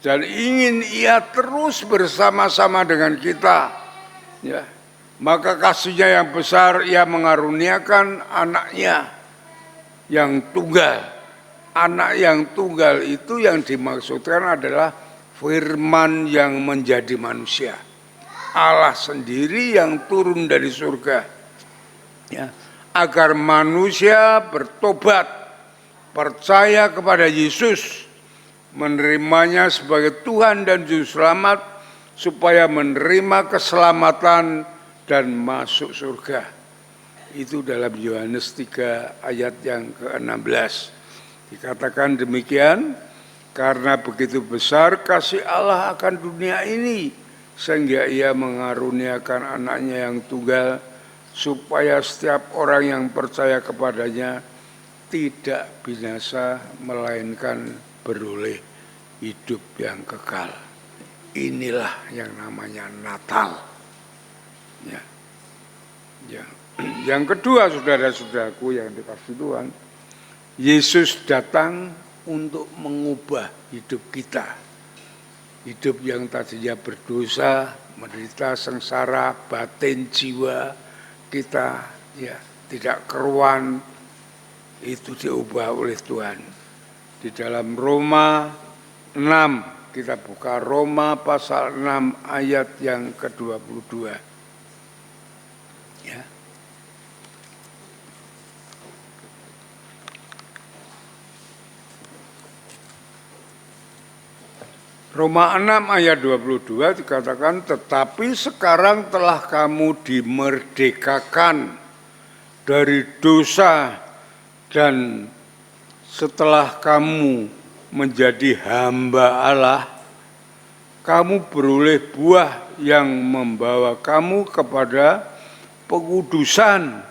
dan ingin Ia terus bersama-sama dengan kita. Ya. Maka kasihnya yang besar, ia mengaruniakan anaknya yang tunggal. Anak yang tunggal itu yang dimaksudkan adalah firman yang menjadi manusia. Allah sendiri yang turun dari surga. Ya, agar manusia bertobat, percaya kepada Yesus, menerimanya sebagai Tuhan dan Juru Selamat, supaya menerima keselamatan dan masuk surga. Itu dalam Yohanes 3 ayat yang ke-16. Dikatakan demikian, karena begitu besar kasih Allah akan dunia ini, sehingga ia mengaruniakan anaknya yang tunggal, supaya setiap orang yang percaya kepadanya tidak binasa, melainkan beroleh hidup yang kekal. Inilah yang namanya Natal. Ya. Yang kedua, saudara-saudaraku yang dikasihi Tuhan, Yesus datang untuk mengubah hidup kita. Hidup yang tadinya berdosa, menderita, sengsara, batin, jiwa kita ya tidak keruan, itu diubah oleh Tuhan. Di dalam Roma 6, kita buka Roma pasal 6 ayat yang ke-22. Ya. Roma 6 ayat 22 dikatakan, tetapi sekarang telah kamu dimerdekakan dari dosa, dan setelah kamu menjadi hamba Allah, kamu beroleh buah yang membawa kamu kepada pengudusan,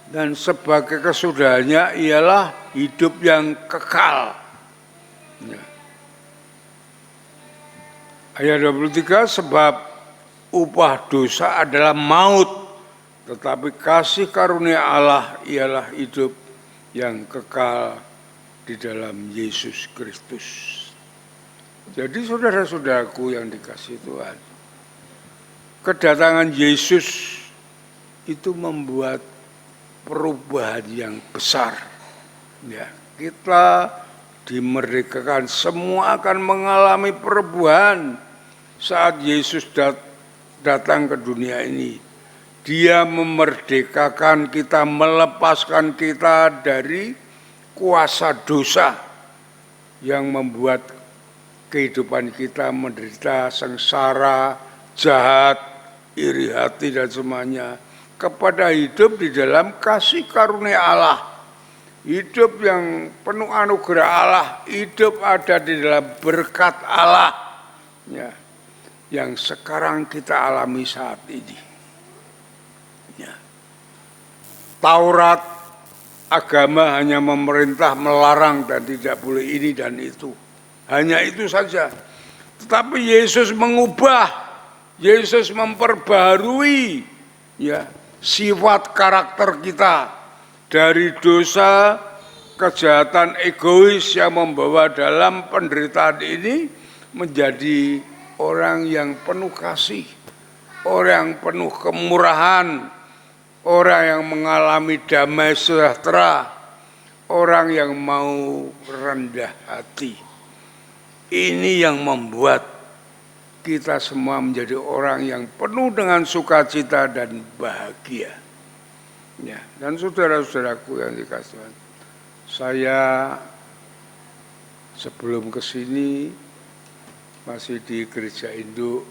dan sebagai kesudahannya ialah hidup yang kekal. Ya. Ayat 23, sebab upah dosa adalah maut, tetapi kasih karunia Allah ialah hidup yang kekal di dalam Yesus Kristus. Jadi saudara-saudaraku yang dikasihi Tuhan, kedatangan Yesus itu membuat perubahan yang besar. Ya, kita dimerdekakan, semua akan mengalami perubahan. Saat Yesus datang ke dunia ini, Dia memerdekakan kita, melepaskan kita dari kuasa dosa yang membuat kehidupan kita menderita, sengsara, jahat, iri hati dan semuanya, kepada hidup di dalam kasih karunia Allah, hidup yang penuh anugerah Allah, hidup ada di dalam berkat Allah. Ya. Yang sekarang kita alami saat ini. Ya. Taurat agama hanya memerintah, melarang dan tidak boleh ini dan itu. Hanya itu saja. Tetapi Yesus mengubah, Yesus memperbarui ya sifat karakter kita dari dosa, kejahatan egois yang membawa dalam penderitaan ini menjadi orang yang penuh kasih, orang yang penuh kemurahan, orang yang mengalami damai sejahtera, orang yang mau rendah hati. Ini yang membuat kita semua menjadi orang yang penuh dengan sukacita dan bahagia. Ya, dan saudara-saudaraku yang dikasihi Tuhan, saya sebelum ke sini masih di Gereja Induk,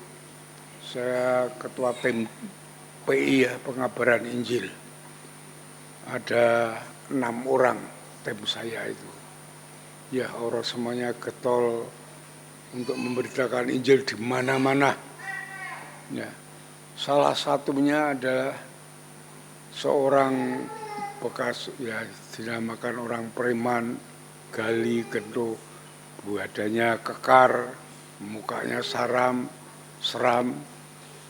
saya ketua tim PI ya, pengabaran Injil. Ada 6 orang tim saya itu. Ya, orang semuanya getol untuk memberitakan Injil di mana-mana. Ya, salah satunya adalah seorang bekas ya dinamakan orang preman, gali, gendut, badannya kekar, mukanya seram,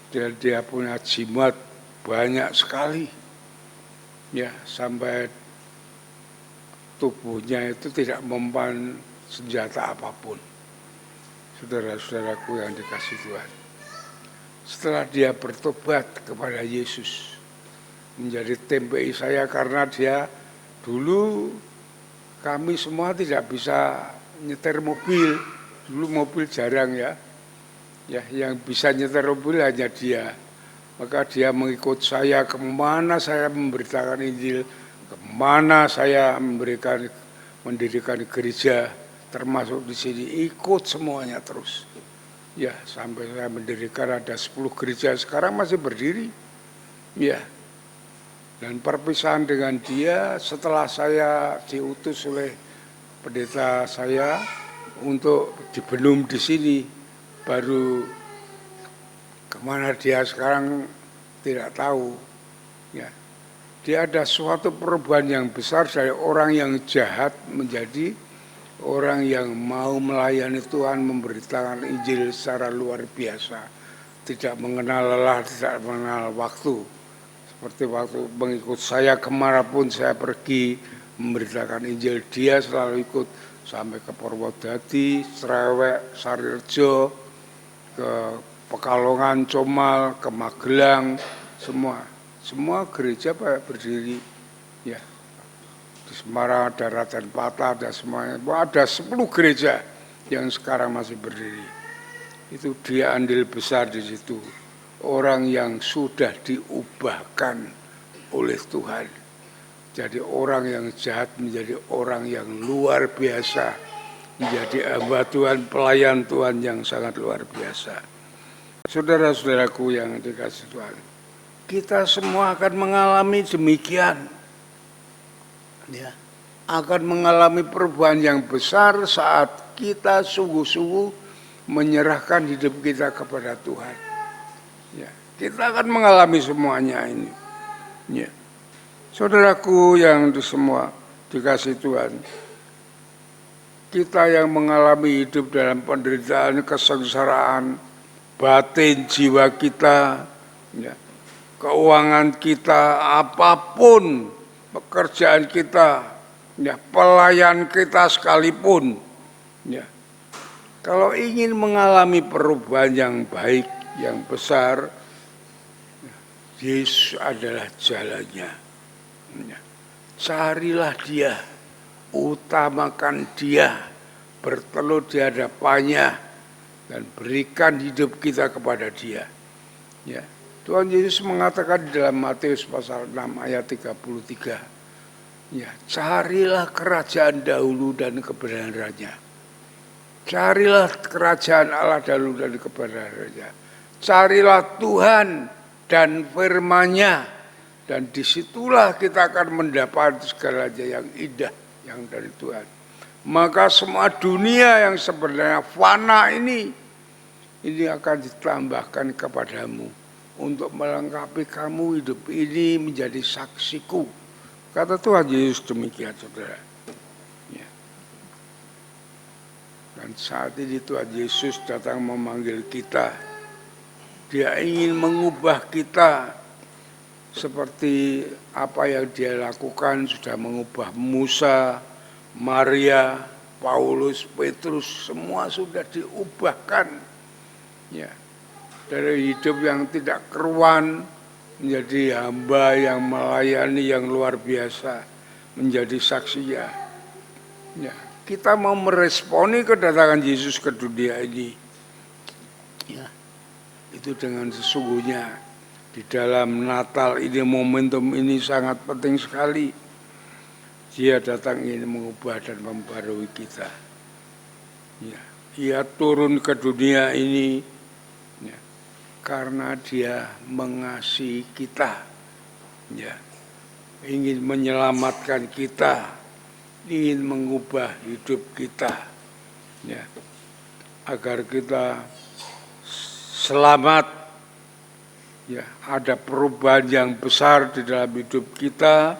dan dia punya jimat banyak sekali. Ya, sampai tubuhnya itu tidak mempan senjata apapun. Saudara-saudaraku yang dikasihi Tuhan, setelah dia bertobat kepada Yesus, menjadi TPI saya karena dia dulu kami semua tidak bisa nyetir mobil, dulu mobil jarang ya, yang bisa nyetir mobil hanya dia. Maka dia mengikut saya kemana saya memberitakan Injil, kemana saya mendirikan gereja, termasuk di sini ikut semuanya terus. Ya, sampai saya mendirikan ada 10 gereja, sekarang masih berdiri. Ya. Dan perpisahan dengan dia setelah saya diutus oleh pendeta saya untuk dibenum di sini, baru kemana dia sekarang tidak tahu. Ya. Dia ada suatu perubahan yang besar dari orang yang jahat menjadi orang yang mau melayani Tuhan, memberitakan Injil secara luar biasa. Tidak mengenal lelah, tidak mengenal waktu. Seperti waktu mengikut saya kemanapun saya pergi memberitakan Injil, dia selalu ikut sampai ke Purwodadi, Srewek, Sarirejo, ke Pekalongan, Comal, ke Magelang, semua gereja berdiri. Ya. Di Semarang ada Raden Patah, ada semuanya. Ada 10 gereja yang sekarang masih berdiri. Itu dia andil besar di situ. Orang yang sudah diubahkan oleh Tuhan. Jadi orang yang jahat menjadi orang yang luar biasa. Menjadi hamba Tuhan, pelayan Tuhan yang sangat luar biasa. Saudara-saudaraku yang dikasih Tuhan, kita semua akan mengalami demikian. Ya, akan mengalami perubahan yang besar saat kita sungguh-sungguh menyerahkan hidup kita kepada Tuhan. Ya, kita akan mengalami semuanya ini. Ya. Saudaraku yang semua dikasih Tuhan, kita yang mengalami hidup dalam penderitaan, kesengsaraan, batin jiwa kita, ya, keuangan kita, apapun pekerjaan kita, ya, pelayan kita sekalipun, ya, kalau ingin mengalami perubahan yang baik, yang besar, Yesus adalah jalannya. Ya. Carilah dia, utamakan dia, bertelut di hadapannya, dan berikan hidup kita kepada dia. Ya. Tuhan Yesus mengatakan di dalam Matius pasal 6 ayat 33, ya, carilah kerajaan dahulu dan kebenarannya. Carilah kerajaan Allah dahulu dan kebenarannya. Carilah Tuhan dan firman-Nya, dan disitulah kita akan mendapat segalanya yang indah yang dari Tuhan. Maka semua dunia yang sebenarnya fana ini akan ditambahkan kepadamu, untuk melengkapi kamu hidup ini menjadi saksiku. Kata Tuhan Yesus demikian, saudara. Ya. Dan saat ini Tuhan Yesus datang memanggil kita. Dia ingin mengubah kita seperti apa yang dia lakukan, sudah mengubah Musa, Maria, Paulus, Petrus, semua sudah diubahkan. Ya. Dari hidup yang tidak keruan menjadi hamba yang melayani yang luar biasa, menjadi saksinya. Ya, kita mau meresponi kedatangan Yesus ke dunia ini. Ya, itu dengan sesungguhnya di dalam Natal ini, momentum ini sangat penting sekali. Dia datang ingin mengubah dan membarui kita. Ya, Ia turun ke dunia ini karena dia mengasihi kita, ya, ingin menyelamatkan kita, ingin mengubah hidup kita, ya, agar kita selamat, ya, ada perubahan yang besar di dalam hidup kita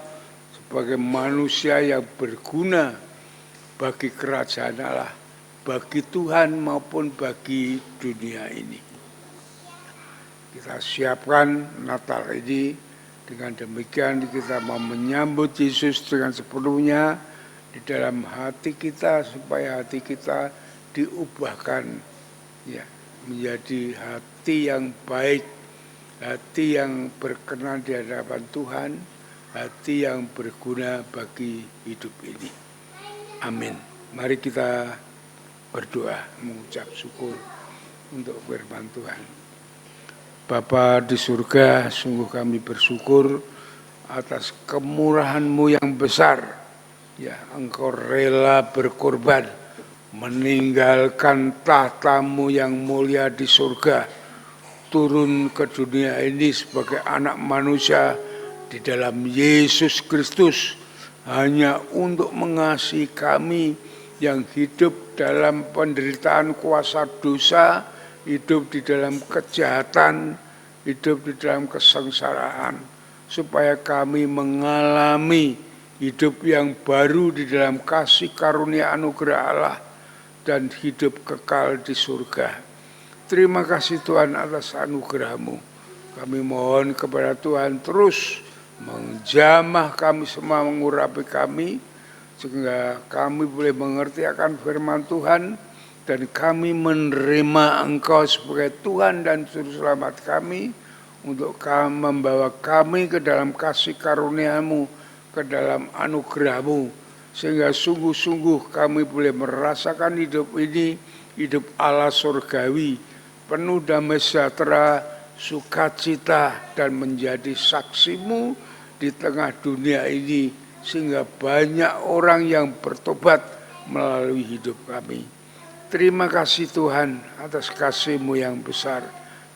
sebagai manusia yang berguna bagi kerajaan Allah, bagi Tuhan maupun bagi dunia ini. Kita siapkan Natal ini, dengan demikian kita mau menyambut Yesus dengan sepenuhnya di dalam hati kita, supaya hati kita diubahkan, ya, menjadi hati yang baik, hati yang berkenan di hadapan Tuhan, hati yang berguna bagi hidup ini. Amin. Mari kita berdoa mengucap syukur untuk firman Tuhan. Bapa di surga, sungguh kami bersyukur atas kemurahan-Mu yang besar. Ya, Engkau rela berkorban, meninggalkan tahta-Mu yang mulia di surga, turun ke dunia ini sebagai anak manusia di dalam Yesus Kristus, hanya untuk mengasihi kami yang hidup dalam penderitaan kuasa dosa, hidup di dalam kejahatan, hidup di dalam kesengsaraan, supaya kami mengalami hidup yang baru di dalam kasih karunia anugerah Allah dan hidup kekal di surga. Terima kasih Tuhan atas anugerah-Mu. Kami mohon kepada Tuhan terus menjamah kami semua, mengurapi kami, sehingga kami boleh mengerti akan firman Tuhan, dan kami menerima Engkau sebagai Tuhan dan Juru Selamat kami, untuk membawa kami ke dalam kasih karunia-Mu, ke dalam anugerah-Mu, sehingga sungguh-sungguh kami boleh merasakan hidup ini, hidup Allah surgawi, penuh damai sejahtera, sukacita, dan menjadi saksi-Mu di tengah dunia ini, sehingga banyak orang yang bertobat melalui hidup kami. Terima kasih Tuhan atas kasih-Mu yang besar.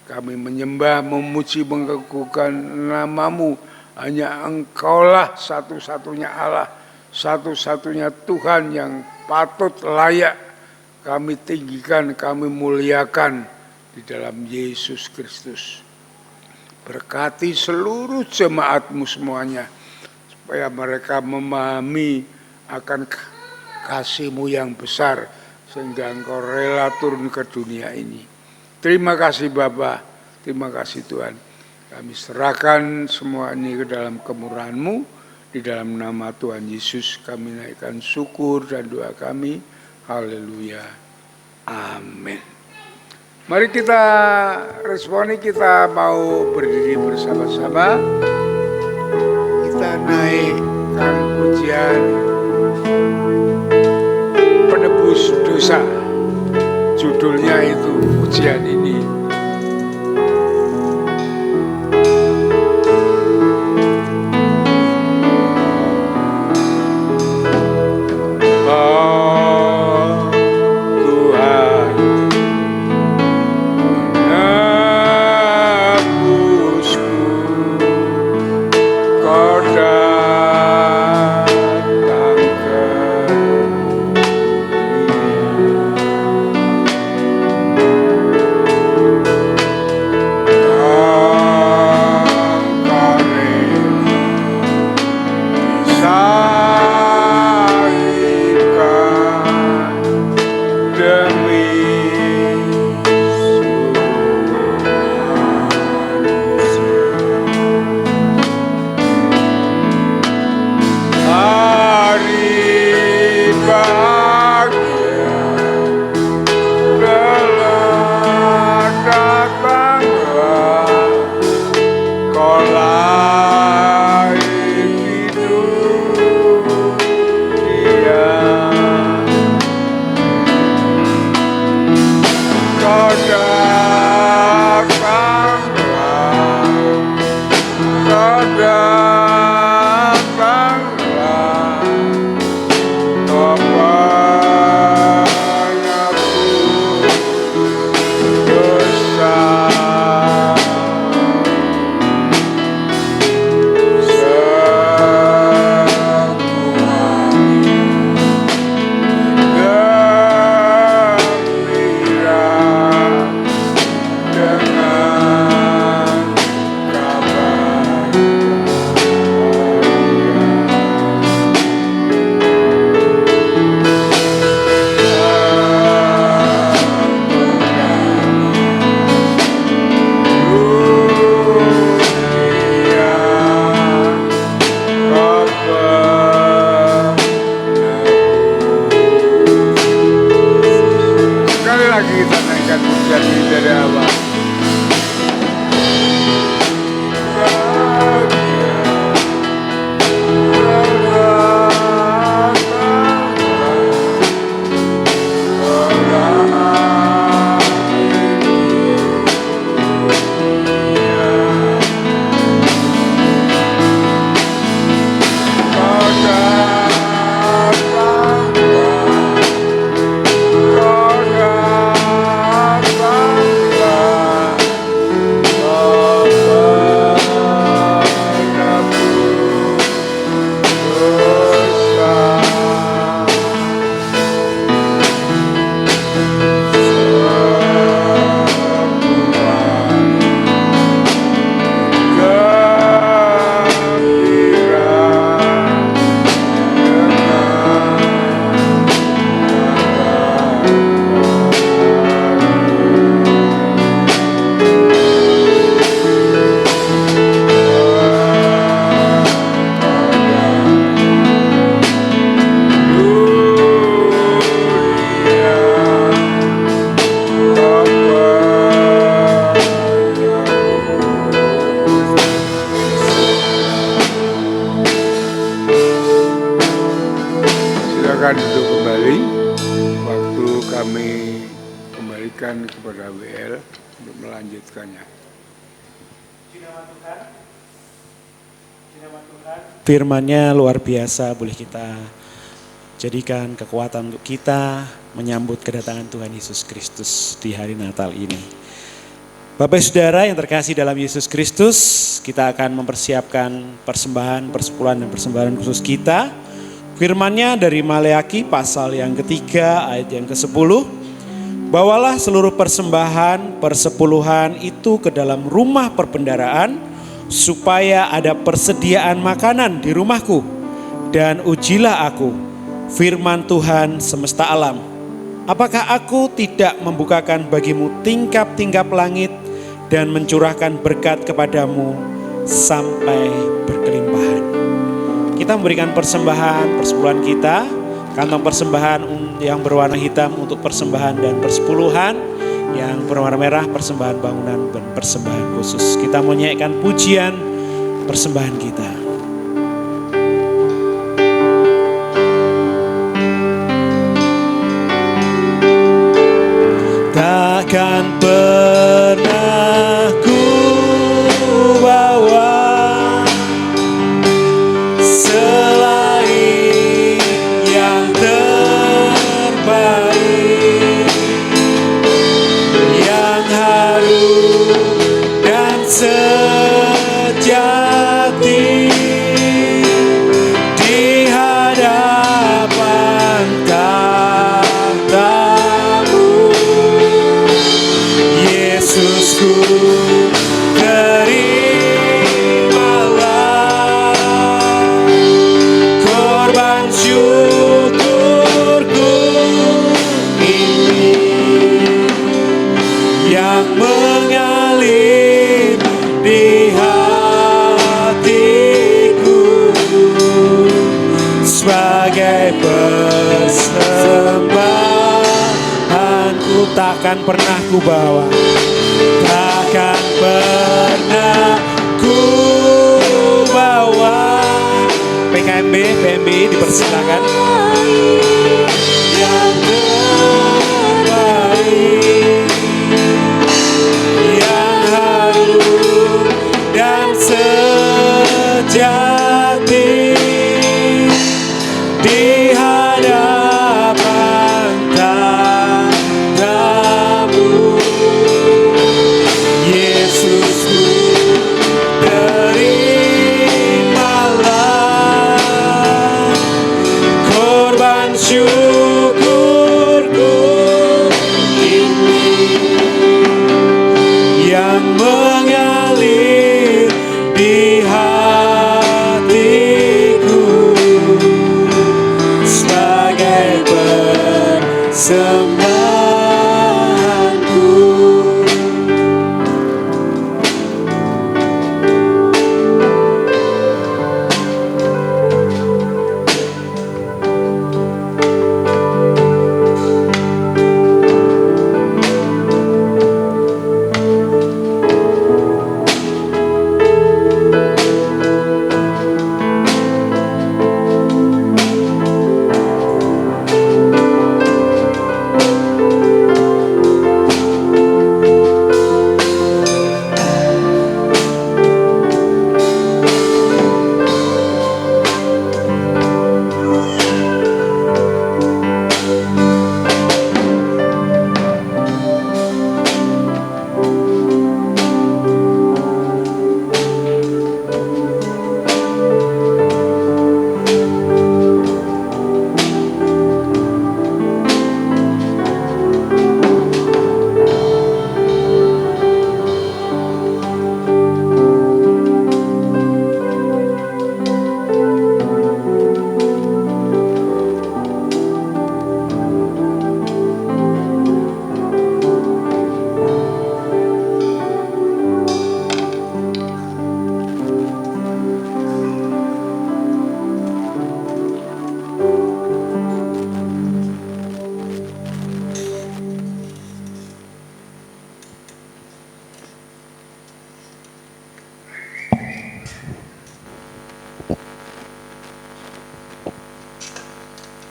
Kami menyembah, memuji, mengagungkan nama-Mu. Hanya Engkaulah satu-satunya Allah, satu-satunya Tuhan yang patut layak kami tinggikan, kami muliakan di dalam Yesus Kristus. Berkati seluruh jemaat-Mu semuanya, supaya mereka memahami akan kasih-Mu yang besar, sehingga Engkau rela turun ke dunia ini. Terima kasih Bapa, terima kasih Tuhan. Kami serahkan semua ini ke dalam kemurahan-Mu, di dalam nama Tuhan Yesus kami naikkan syukur dan doa kami. Haleluya. Amin. Mari kita responi, kita mau berdiri bersama-sama. Kita naikkan pujian penebus dosa. Judulnya itu pujian ini. ku jadi dari awal. Silakan duduk kembali. Waktu kami kembalikan kepada WL untuk melanjutkannya. Firman-Nya luar biasa, boleh kita jadikan kekuatan untuk kita menyambut kedatangan Tuhan Yesus Kristus di hari Natal ini. Bapak Saudara yang terkasih dalam Yesus Kristus, kita akan mempersiapkan persembahan, persepuluhan dan persembahan khusus kita. Firman-Nya dari Maleaki pasal yang ketiga ayat yang ke-10. Bawalah seluruh persembahan, persepuluhan itu ke dalam rumah perbendaharaan, supaya ada persediaan makanan di rumahku. Dan ujilah aku, firman Tuhan semesta alam. Apakah aku tidak membukakan bagimu tingkap-tingkap langit dan mencurahkan berkat kepadamu sampai berkelimpahan. Kita memberikan persembahan, persepuluhan kita, kantong persembahan yang berwarna hitam untuk persembahan dan persepuluhan, yang berwarna merah persembahan bangunan dan persembahan khusus. Kita menyanyikan pujian persembahan kita. Takkan pernah ku bawa selain yang terbaik, yang harum dan sejati di hadapan tahta-Mu. Yesusku, terimalah korban syukurku ini yang mengalir di hatiku sebagai persembahanku. Takkan pernah ku bawa, takkan pernah ku bawa. PKMB, PMB dipersilakan. Yang terbaik, yang harum dan sejati di hadapan tahta-Mu. Yesusku, terimalah korban syukurku ini yang mengalir di hatiku sebagai persembahanku.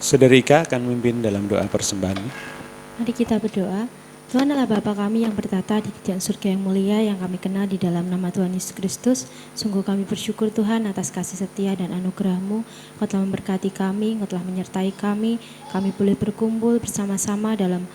Saudari Ika akan memimpin dalam doa persembahan. Mari kita berdoa. Tuhan Allah Bapa kami yang bertata di kerajaan surga yang mulia yang kami kenal di dalam nama Tuhan Yesus Kristus. Sungguh kami bersyukur Tuhan atas kasih setia dan anugerah-Mu. Engkau telah memberkati kami, Engkau telah menyertai kami. Kami boleh berkumpul bersama-sama dalam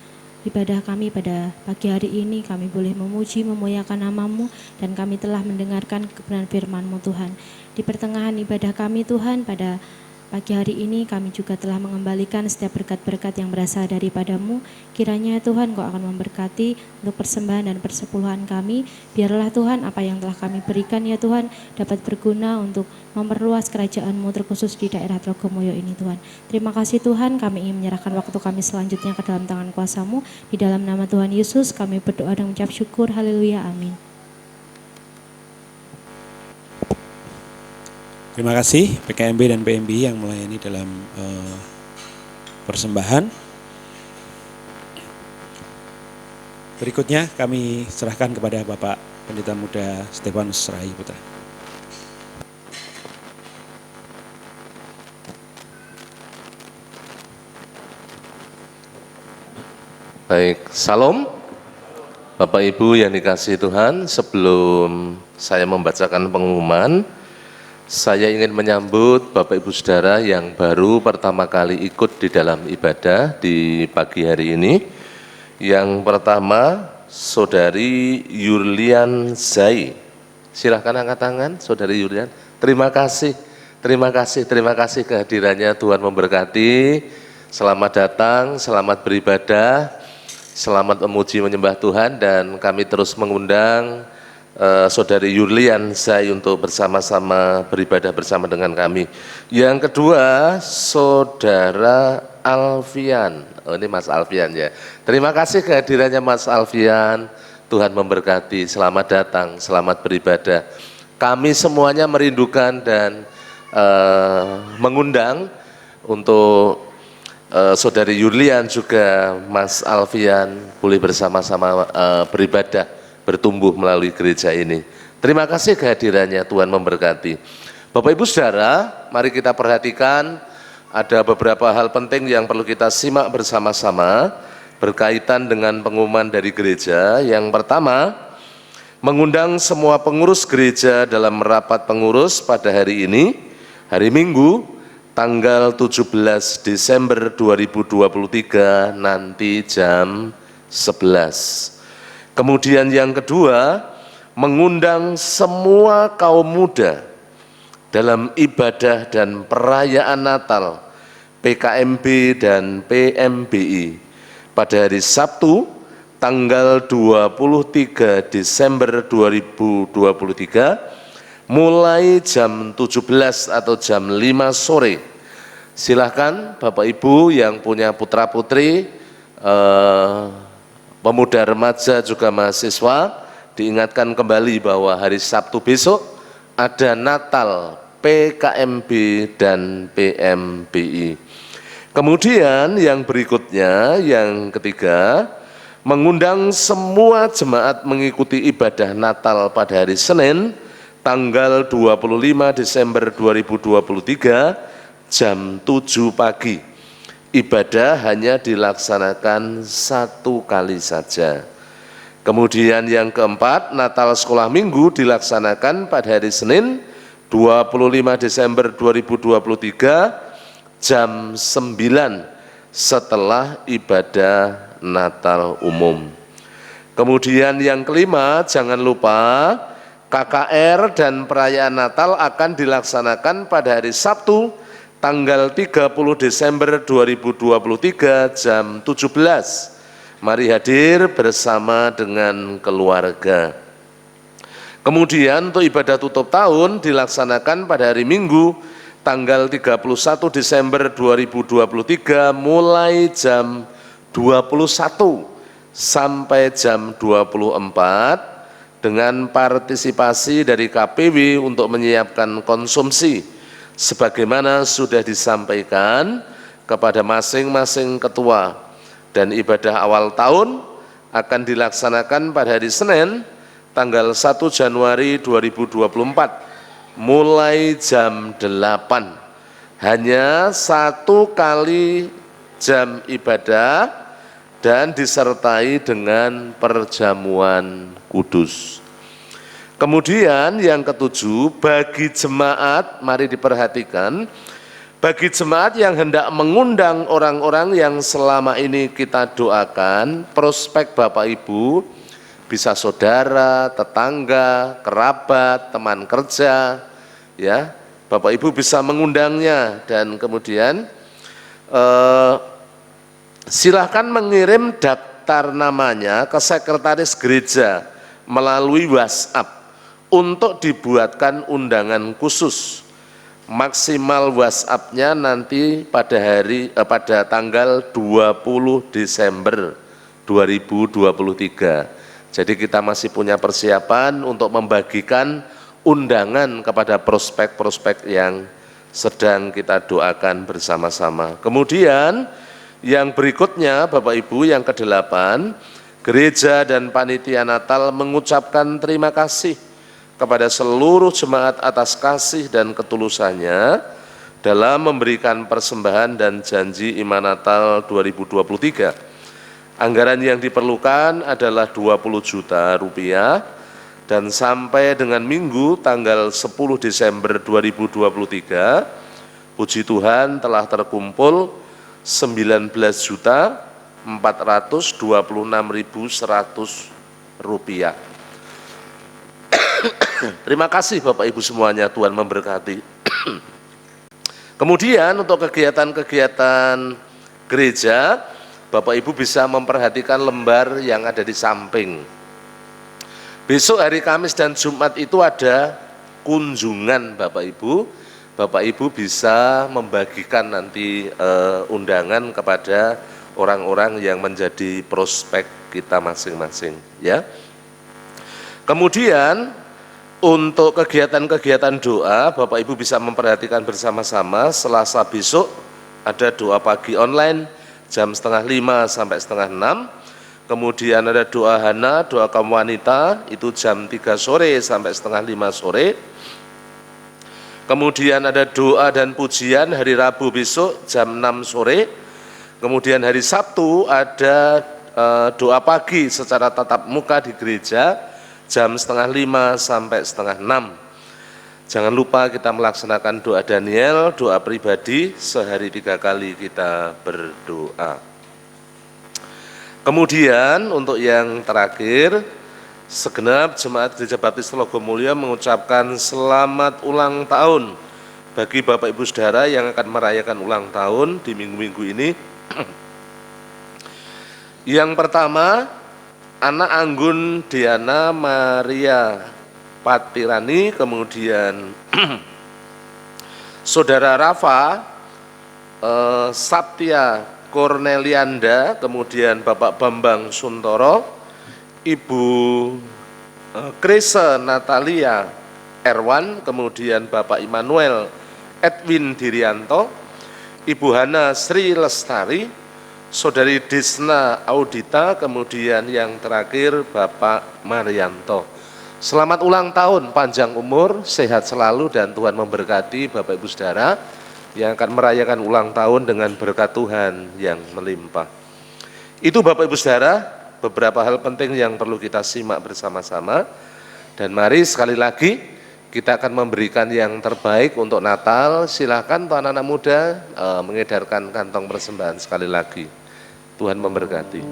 ibadah kami pada pagi hari ini. Kami boleh memuji, memuliakan nama-Mu, dan kami telah mendengarkan kebenaran firman-Mu Tuhan. Di pertengahan ibadah kami Tuhan, pada pagi hari ini kami juga telah mengembalikan setiap berkat-berkat yang berasal daripada-Mu. Kiranya Tuhan Engkau akan memberkati untuk persembahan dan persepuluhan kami. Biarlah Tuhan apa yang telah kami berikan ya Tuhan dapat berguna untuk memperluas kerajaan-Mu terkhusus di daerah Trogomoyo ini Tuhan. Terima kasih Tuhan, kami ingin menyerahkan waktu kami selanjutnya ke dalam tangan kuasa-Mu. Di dalam nama Tuhan Yesus kami berdoa dan mengucap syukur. Haleluya, amin. Terima kasih PKMB dan PMB yang melayani dalam persembahan. Berikutnya kami serahkan kepada Bapak Pendeta Muda Stefanus Rahayu Putra. Baik, salam Bapak Ibu yang dikasihi Tuhan. Sebelum saya membacakan pengumuman, saya ingin menyambut Bapak Ibu Saudara yang baru pertama kali ikut di dalam ibadah di pagi hari ini. Yang pertama, Saudari Yurlian Zai. Silahkan angkat tangan, Saudari Yurlian. Terima kasih kehadirannya. Tuhan memberkati. Selamat datang, selamat beribadah, selamat memuji menyembah Tuhan, dan kami terus mengundang Saudari Yurlian Zai untuk bersama-sama beribadah bersama dengan kami. Yang kedua, Saudara Alfian. Oh, ini Mas Alfian ya. Terima kasih kehadirannya Mas Alfian. Tuhan memberkati. Selamat datang, selamat beribadah. Kami semuanya merindukan dan mengundang untuk Saudari Yurlian juga Mas Alfian boleh bersama-sama beribadah, bertumbuh melalui gereja ini. Terima kasih kehadirannya, Tuhan memberkati. Bapak Ibu Saudara, mari kita perhatikan ada beberapa hal penting yang perlu kita simak bersama-sama berkaitan dengan pengumuman dari gereja. Yang pertama, mengundang semua pengurus gereja dalam rapat pengurus pada hari ini, hari Minggu, tanggal 17 Desember 2023 nanti jam 11. Kemudian yang kedua, mengundang semua kaum muda dalam ibadah dan perayaan Natal PKMB dan PMBI pada hari Sabtu tanggal 23 Desember 2023 mulai jam 17 atau jam 5 sore. Silahkan Bapak Ibu yang punya putra-putri, pemuda remaja juga mahasiswa, diingatkan kembali bahwa hari Sabtu besok ada Natal PKMB dan PMBI. Kemudian yang berikutnya, yang ketiga, mengundang semua jemaat mengikuti ibadah Natal pada hari Senin tanggal 25 Desember 2023 jam 7 pagi. Ibadah hanya dilaksanakan satu kali saja. Kemudian yang keempat, Natal Sekolah Minggu dilaksanakan pada hari Senin 25 Desember 2023 jam 9 setelah ibadah Natal umum. Kemudian yang kelima, jangan lupa KKR dan perayaan Natal akan dilaksanakan pada hari Sabtu tanggal 30 Desember 2023 jam 17. Mari hadir bersama dengan keluarga. Kemudian untuk ibadah tutup tahun dilaksanakan pada hari Minggu tanggal 31 Desember 2023 mulai jam 21 sampai jam 24 dengan partisipasi dari KPW untuk menyiapkan konsumsi sebagaimana sudah disampaikan kepada masing-masing ketua, dan ibadah awal tahun akan dilaksanakan pada hari Senin tanggal 1 Januari 2024 mulai jam 8. hanya 1 kali jam ibadah dan disertai dengan perjamuan kudus. Kemudian yang ketujuh, bagi jemaat, mari diperhatikan, bagi jemaat yang hendak mengundang orang-orang yang selama ini kita doakan, prospek Bapak Ibu, bisa saudara, tetangga, kerabat, teman kerja, ya, Bapak Ibu bisa mengundangnya dan kemudian silahkan mengirim daftar namanya ke sekretaris gereja melalui WhatsApp untuk dibuatkan undangan khusus. Maksimal WhatsApp-nya nanti pada tanggal 20 Desember 2023. Jadi kita masih punya persiapan untuk membagikan undangan kepada prospek-prospek yang sedang kita doakan bersama-sama. Kemudian yang berikutnya Bapak Ibu, yang ke-8, gereja dan panitia Natal mengucapkan terima kasih kepada seluruh jemaat atas kasih dan ketulusannya dalam memberikan persembahan dan janji iman Natal 2023. Anggaran yang diperlukan adalah 20 juta rupiah dan sampai dengan Minggu tanggal 10 Desember 2023, puji Tuhan telah terkumpul 19.426.100 rupiah. Terima kasih Bapak Ibu semuanya, Tuhan memberkati. Kemudian untuk kegiatan-kegiatan gereja, Bapak Ibu bisa memperhatikan lembar yang ada di samping. Besok hari Kamis dan Jumat itu ada kunjungan Bapak Ibu. Bapak Ibu bisa membagikan nanti undangan kepada orang-orang yang menjadi prospek kita masing-masing, ya. Kemudian untuk kegiatan-kegiatan doa, Bapak Ibu bisa memperhatikan bersama-sama. Selasa besok ada doa pagi online jam 4:30 sampai 5:30. Kemudian ada doa Hana, doa kaum wanita, itu jam 3 sore sampai 4:30 sore. Kemudian ada doa dan pujian hari Rabu besok jam 6 sore. Kemudian hari Sabtu ada doa pagi secara tatap muka di gereja jam 4:30 sampai 5:30. Jangan lupa kita melaksanakan doa Daniel, doa pribadi, sehari 3 kali kita berdoa. Kemudian untuk yang terakhir, segenap jemaat Gereja Baptis Telogomulyo mengucapkan selamat ulang tahun bagi Bapak Ibu Saudara yang akan merayakan ulang tahun di minggu-minggu ini. Yang pertama, anak anggun Diana Maria Patirani, kemudian saudara Rafa Satya Cornelianda, kemudian Bapak Bambang Suntoro, Ibu Krisa Natalia Erwan, kemudian Bapak Immanuel Edwin Dirianto, Ibu Hana Sri Lestari, Saudari Disna Audita, kemudian yang terakhir Bapak Marianto. Selamat ulang tahun, panjang umur, sehat selalu, dan Tuhan memberkati Bapak Ibu Saudara yang akan merayakan ulang tahun dengan berkat Tuhan yang melimpah. Itu Bapak Ibu Saudara, beberapa hal penting yang perlu kita simak bersama-sama. Dan mari sekali lagi kita akan memberikan yang terbaik untuk Natal. Silakan Tuhan anak muda mengedarkan kantong persembahan sekali lagi. Tuhan memberkati.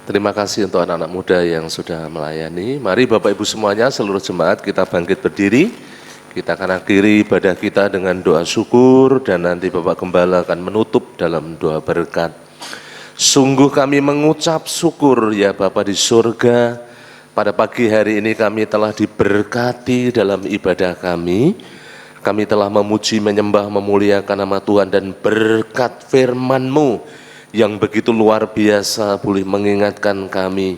Terima kasih untuk anak-anak muda yang sudah melayani. Mari Bapak Ibu semuanya, seluruh jemaat kita bangkit berdiri. Kita akan akhiri ibadah kita dengan doa syukur dan nanti Bapak Gembala akan menutup dalam doa berkat. Sungguh kami mengucap syukur ya Bapa di surga, pada pagi hari ini kami telah diberkati dalam ibadah kami. Kami telah memuji, menyembah, memuliakan nama Tuhan dan berkat firman-Mu yang begitu luar biasa boleh mengingatkan kami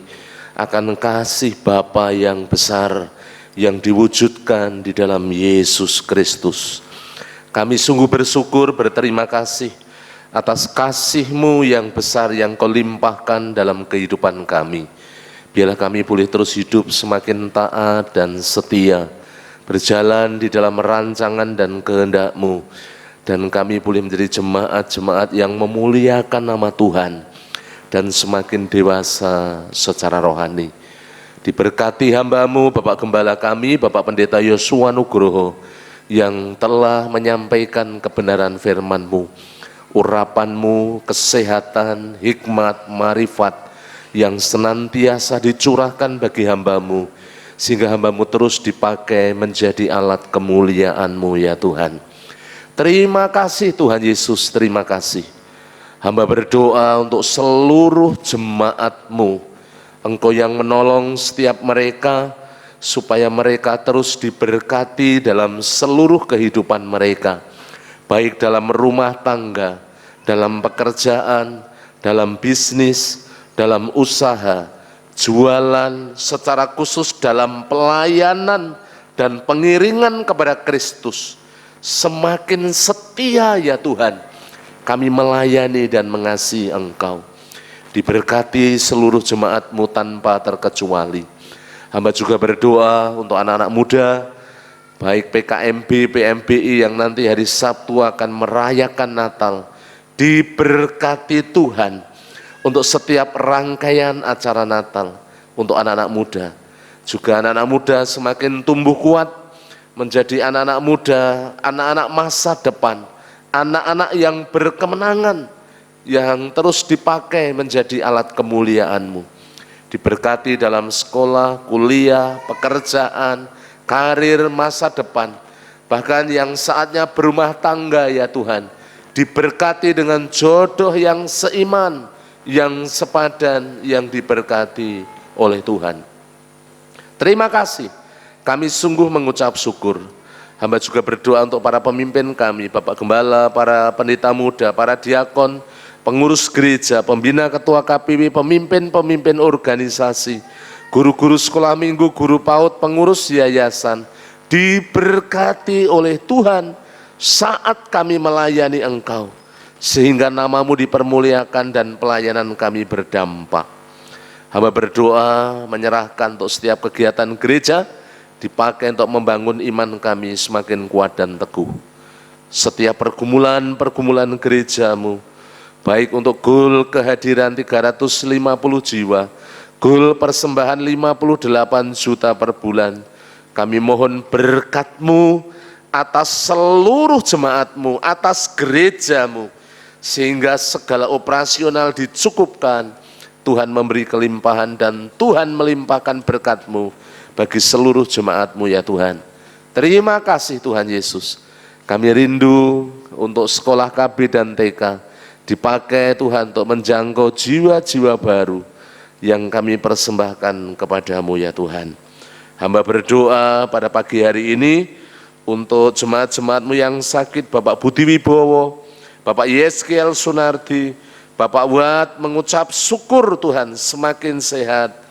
akan kasih Bapa yang besar yang diwujudkan di dalam Yesus Kristus. Kami sungguh bersyukur, berterima kasih atas kasih-Mu yang besar yang Kau limpahkan dalam kehidupan kami. Biarlah kami boleh terus hidup semakin taat dan setia, berjalan di dalam rancangan dan kehendak-Mu. Dan kami boleh menjadi jemaat-jemaat yang memuliakan nama Tuhan dan semakin dewasa secara rohani. Diberkati hamba-Mu, Bapak Gembala kami, Bapak Pendeta Yosua Nugroho, yang telah menyampaikan kebenaran firman-Mu, urapan-Mu, kesehatan, hikmat, marifat, yang senantiasa dicurahkan bagi hamba-Mu, sehingga hamba-Mu terus dipakai menjadi alat kemuliaan-Mu ya Tuhan. Terima kasih Tuhan Yesus, terima kasih. Hamba berdoa untuk seluruh jemaat-Mu, Engkau yang menolong setiap mereka, supaya mereka terus diberkati dalam seluruh kehidupan mereka, baik dalam rumah tangga, dalam pekerjaan, dalam bisnis, dalam usaha, jualan, secara khusus dalam pelayanan dan pengiringan kepada Kristus. Semakin setia ya Tuhan, kami melayani dan mengasihi Engkau. Diberkati seluruh jemaat-Mu tanpa terkecuali. Hamba juga berdoa untuk anak-anak muda, baik PKMB, PMBI yang nanti hari Sabtu akan merayakan Natal. Diberkati Tuhan untuk setiap rangkaian acara Natal untuk anak-anak muda. Juga anak-anak muda semakin tumbuh kuat, menjadi anak-anak muda, anak-anak masa depan, anak-anak yang berkemenangan, yang terus dipakai menjadi alat kemuliaan-Mu. Diberkati dalam sekolah, kuliah, pekerjaan, karir, masa depan, bahkan yang saatnya berumah tangga ya Tuhan. Diberkati dengan jodoh yang seiman, yang sepadan, yang diberkati oleh Tuhan. Terima kasih. Kami sungguh mengucap syukur. Hamba juga berdoa untuk para pemimpin kami, Bapak Gembala, para pendeta muda, para diakon, pengurus gereja, pembina ketua KPW, pemimpin-pemimpin organisasi, guru-guru sekolah minggu, guru PAUD, pengurus yayasan, diberkati oleh Tuhan saat kami melayani Engkau, sehingga nama-Mu dipermuliakan dan pelayanan kami berdampak. Hamba berdoa menyerahkan untuk setiap kegiatan gereja, dipakai untuk membangun iman kami semakin kuat dan teguh. Setiap pergumulan gereja-Mu, baik untuk goal kehadiran 350 jiwa, goal persembahan 58 juta per bulan, kami mohon berkat-Mu atas seluruh jemaat-Mu, atas gereja-Mu, sehingga segala operasional dicukupkan, Tuhan memberi kelimpahan dan Tuhan melimpahkan berkat-Mu bagi seluruh jemaat-Mu ya Tuhan. Terima kasih Tuhan Yesus. Kami rindu untuk sekolah KB dan TK dipakai Tuhan untuk menjangkau jiwa-jiwa baru yang kami persembahkan kepada-Mu ya Tuhan. Hamba berdoa pada pagi hari ini untuk jemaat-jemaat-Mu yang sakit, Bapak Budi Wibowo, Bapak Yeskiel Sunardi, Bapak Wat, mengucap syukur Tuhan semakin sehat,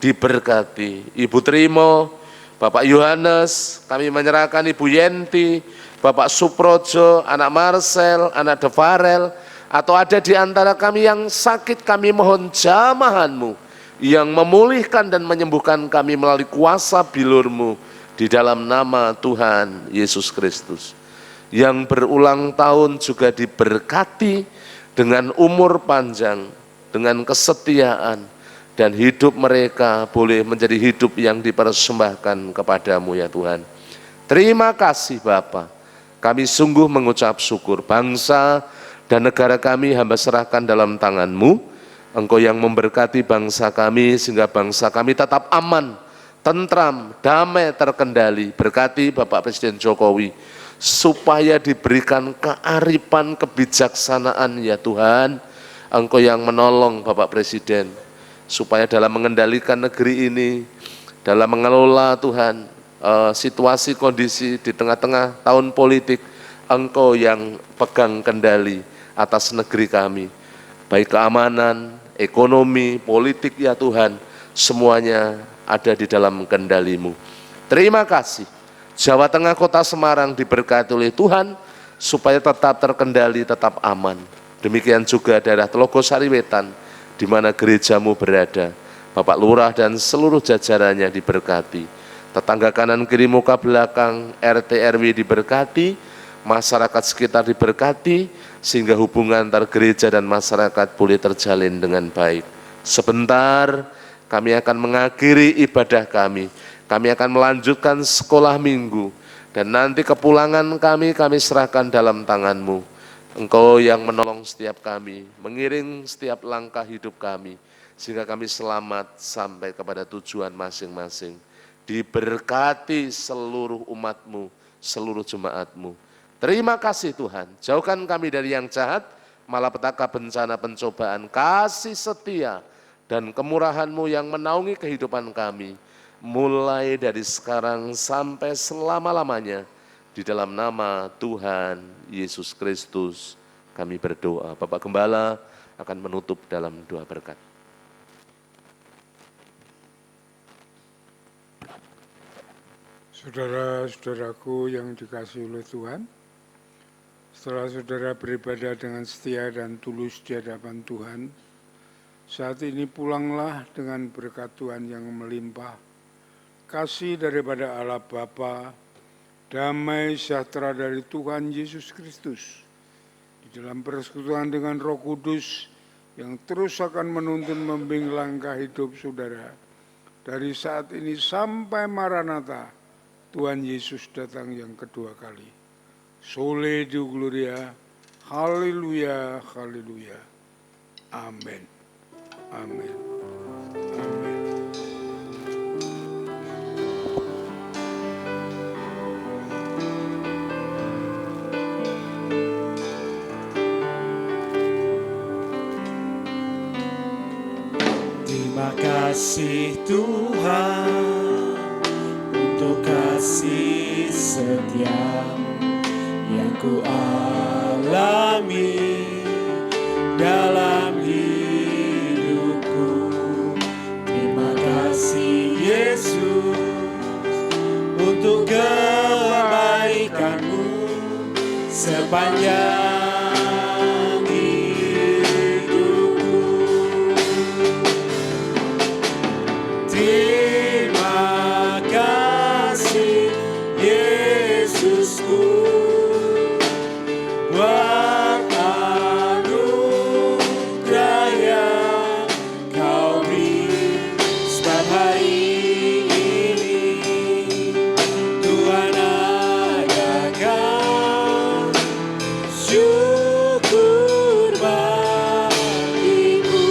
diberkati. Ibu Trimo, Bapak Yohanes, kami menyerahkan Ibu Yenti, Bapak Suprojo, anak Marcel, anak Devarel, atau ada di antara kami yang sakit, kami mohon jamahan-Mu yang memulihkan dan menyembuhkan kami melalui kuasa bilur-Mu di dalam nama Tuhan Yesus Kristus. Yang berulang tahun juga diberkati dengan umur panjang, dengan kesetiaan, dan hidup mereka boleh menjadi hidup yang dipersembahkan kepada-Mu ya Tuhan. Terima kasih Bapa. Kami sungguh mengucap syukur. Bangsa dan negara kami hamba serahkan dalam tangan-Mu. Engkau yang memberkati bangsa kami sehingga bangsa kami tetap aman, tentram, damai, terkendali. Berkati Bapak Presiden Jokowi supaya diberikan kearifan, kebijaksanaan ya Tuhan. Engkau yang menolong Bapak Presiden supaya dalam mengendalikan negeri ini, dalam mengelola Tuhan situasi kondisi di tengah-tengah tahun politik, Engkau yang pegang kendali atas negeri kami, baik keamanan, ekonomi, politik ya Tuhan, semuanya ada di dalam kendali-Mu. Terima kasih, Jawa Tengah Kota Semarang diberkati oleh Tuhan, supaya tetap terkendali, tetap aman. Demikian juga daerah Telogosari Wetan, di mana gerejamu berada. Bapak Lurah dan seluruh jajarannya diberkati. Tetangga kanan kiri muka belakang, RT RW diberkati, masyarakat sekitar diberkati, sehingga hubungan antar gereja dan masyarakat boleh terjalin dengan baik. Sebentar kami akan mengakhiri ibadah kami akan melanjutkan sekolah minggu, dan nanti kepulangan kami serahkan dalam tangan-Mu. Engkau yang menolong setiap kami, mengiring setiap langkah hidup kami, sehingga kami selamat sampai kepada tujuan masing-masing. Diberkati seluruh umat-Mu, seluruh jemaat-Mu. Terima kasih Tuhan, jauhkan kami dari yang jahat, malapetaka, bencana, pencobaan, kasih setia, dan kemurahan-Mu yang menaungi kehidupan kami, mulai dari sekarang sampai selama-lamanya. Di dalam nama Tuhan Yesus Kristus kami berdoa. Bapak Gembala akan menutup dalam doa berkat. Saudara-saudaraku yang dikasihi oleh Tuhan, setelah saudara beribadah dengan setia dan tulus di hadapan Tuhan, saat ini pulanglah dengan berkat Tuhan yang melimpah, kasih daripada Allah Bapa, damai sejahtera dari Tuhan Yesus Kristus, di dalam persekutuan dengan Roh Kudus yang terus akan menuntun membimbing langkah hidup saudara, dari saat ini sampai Maranatha, Tuhan Yesus datang yang kedua kali. Sole Deo Gloria, haleluya, haleluya, amin, amin, amin. Terima kasih Tuhan untuk kasih setia-Mu yang ku alami dalam hidupku. Terima kasih Yesus untuk kebaikan-Mu sepanjang hidupku. Terima kasih Yesusku buat anugerah yang Kau beri, sebab hari ini Tuhan adakan syukur bagiku.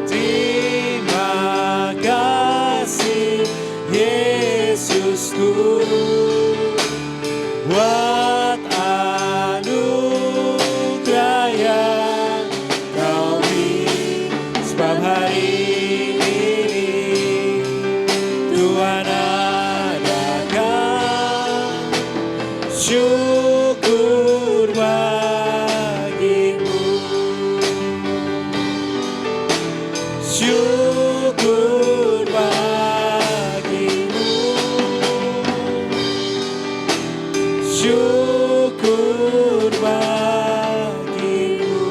Terima kasih Yesusku buat anugerah yang Kau beri, sebab hari ini Tuhan adakan syukur bagimu. Syukur bagimu, syukur bagimu.